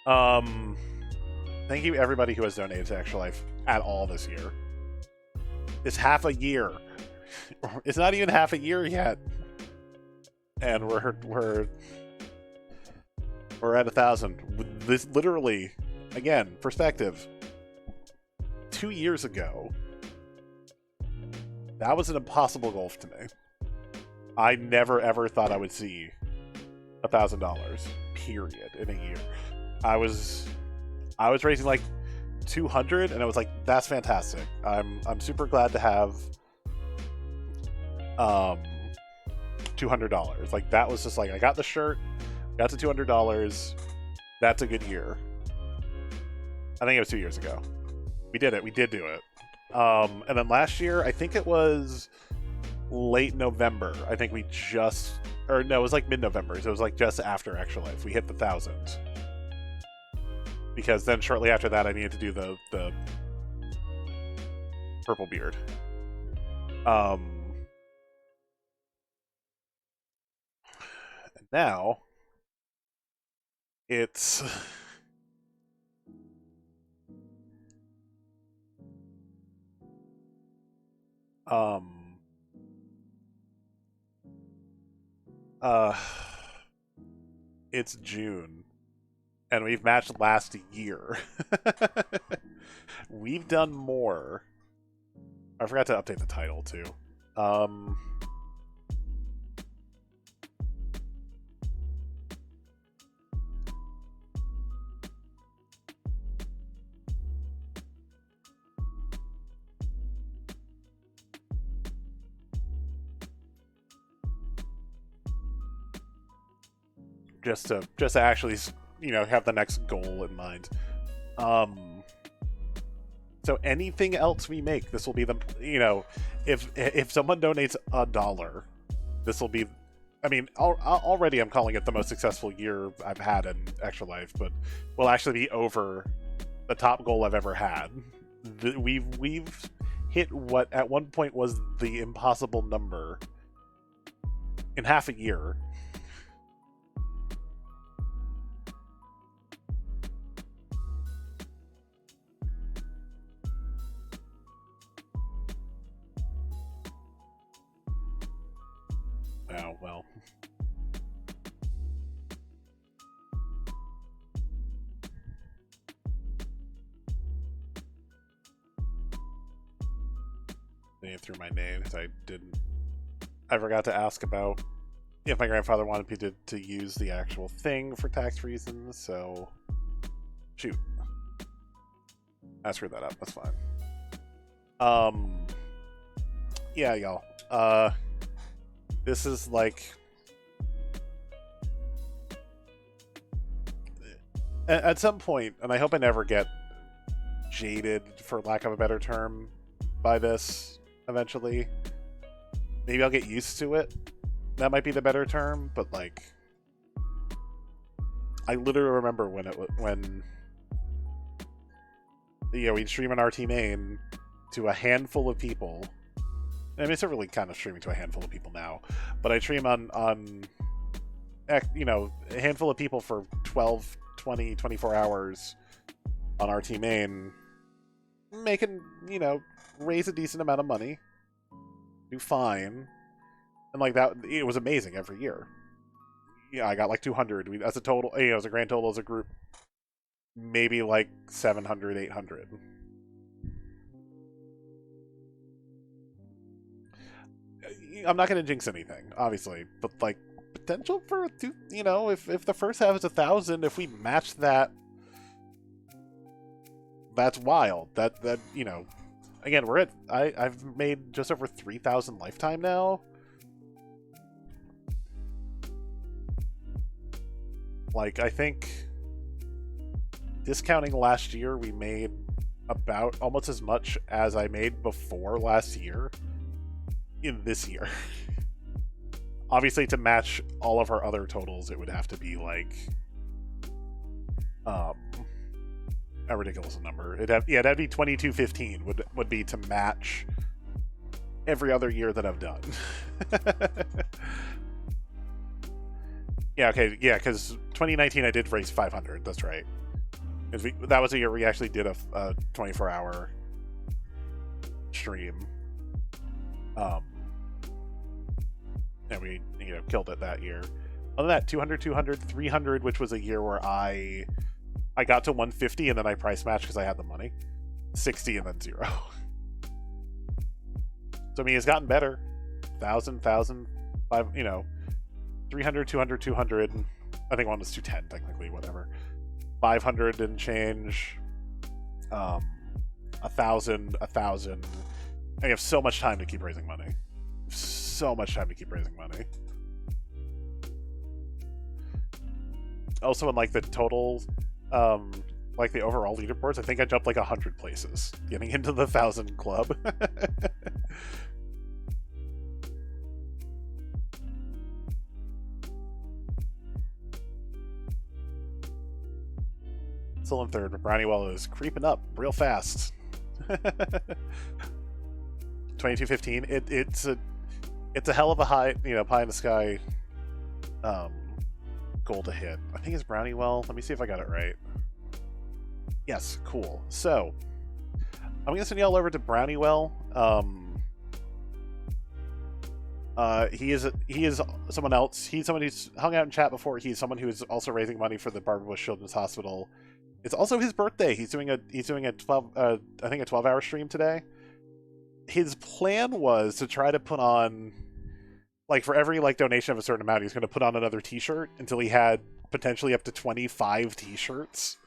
Thank you everybody who has donated to Extra Life at all this year. It's half a year. It's not even half a year yet. And we're We're at 1,000. This literally, again, perspective. 2 years ago, that was an impossible goal to me. I never ever thought I would see $1,000, period, in a year. I was raising like 200, and I was like, that's fantastic. I'm super glad to have $200. Like, that was just like, I got the shirt, got to $200. That's a good year. I think it was 2 years ago. We did it. We did do it. And then last year, I think it was late November. I think we just, or no, it was like mid-November. So it was like just after Extra Life. We hit the 1,000. Because then shortly after that, I needed to do the purple beard. And now it's it's June, and we've matched last year. We've done more. I forgot to update the title too. Just to actually, have the next goal in mind. So anything else we make, this will be the, if someone donates $1, this will be, I mean, already I'm calling it the most successful year I've had in Extra Life, but will actually be over the top goal I've ever had. We've hit what at one point was the impossible number in half a year. Oh, well. They threw my name because I forgot to ask about if my grandfather wanted me to use the actual thing for tax reasons, so shoot. I screwed that up, that's fine. Yeah, y'all. This is like at some point, and I hope I never get jaded, for lack of a better term, by this eventually. Maybe I'll get used to it. That might be the better term, but like, I literally remember when we'd stream on RT Main to a handful of people. I mean, it's not really kind of streaming to a handful of people now, but I stream on a handful of people for 12, 20, 24 hours on RT Main, making, raise a decent amount of money, do fine, and like that, it was amazing every year. Yeah, I got like 200. As a total, as a grand total as a group, maybe like 700, 800. I'm not going to jinx anything, obviously, but like potential for if the first half is 1,000, if we match that, that's wild. That again, we're at I've made just over 3,000 lifetime now. Like, I think discounting last year, we made about almost as much as I made before last year in this year. Obviously, to match all of our other totals, it would have to be like a ridiculous number. It'd have to be 2215 would be to match every other year that I've done. Yeah, okay, yeah, because 2019 I did raise 500. That's right. That was a year we actually did a 24-hour stream. And we killed it that year. Other than that, 200, 200, 300, which was a year where I got to 150 and then I price matched because I had the money. 60 and then 0. So, I mean, it's gotten better. 1,000, 5, 300, 200, 200. I think one was 210, technically, whatever. 500 and change. 1,000, 1,000. I have so much time to keep raising money. So much time to keep raising money. Also, in like the total, like the overall leaderboards, I think I jumped like 100 places getting into the 1,000 club. Still in third, but Brownywell is creeping up real fast. 2215. It's a hell of a high, pie in the sky goal to hit. I think it's Brownywell. Let me see if I got it right. Yes, cool. So I'm gonna send y'all over to Brownywell. He is someone else. He's someone who's hung out in chat before. He's someone who is also raising money for the Barbara Bush Children's Hospital. It's also his birthday. He's doing a 12-hour stream today. His plan was to try to put on, like, for every donation of a certain amount, he's going to put on another T-shirt until he had potentially up to 25 T-shirts.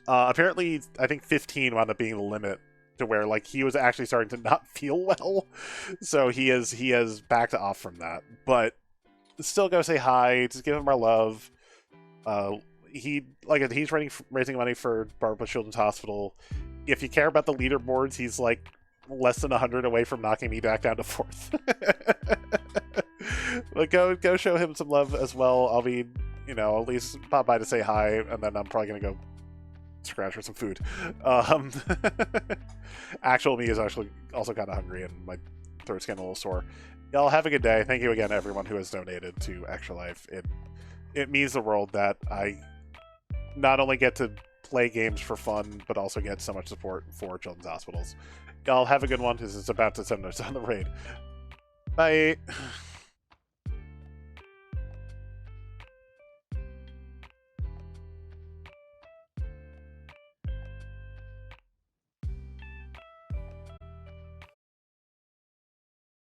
Apparently, I think 15 wound up being the limit, to where he was actually starting to not feel well, so he has backed off from that. But still, go say hi. Just give him our love. He's raising money for Barbara Bush Children's Hospital. If you care about the leaderboards, he's less than 100 away from knocking me back down to 4th. But go show him some love as well. I'll be, at least pop by to say hi, and then I'm probably gonna go scratch for some food. Actual me is actually also kind of hungry, and my throat's getting a little sore. Y'all have a good day. Thank you again, everyone who has donated to Extra Life. It means the world that I not only get to play games for fun, but also get so much support for children's hospitals. Y'all have a good one, because it's about to send us on the raid. Bye!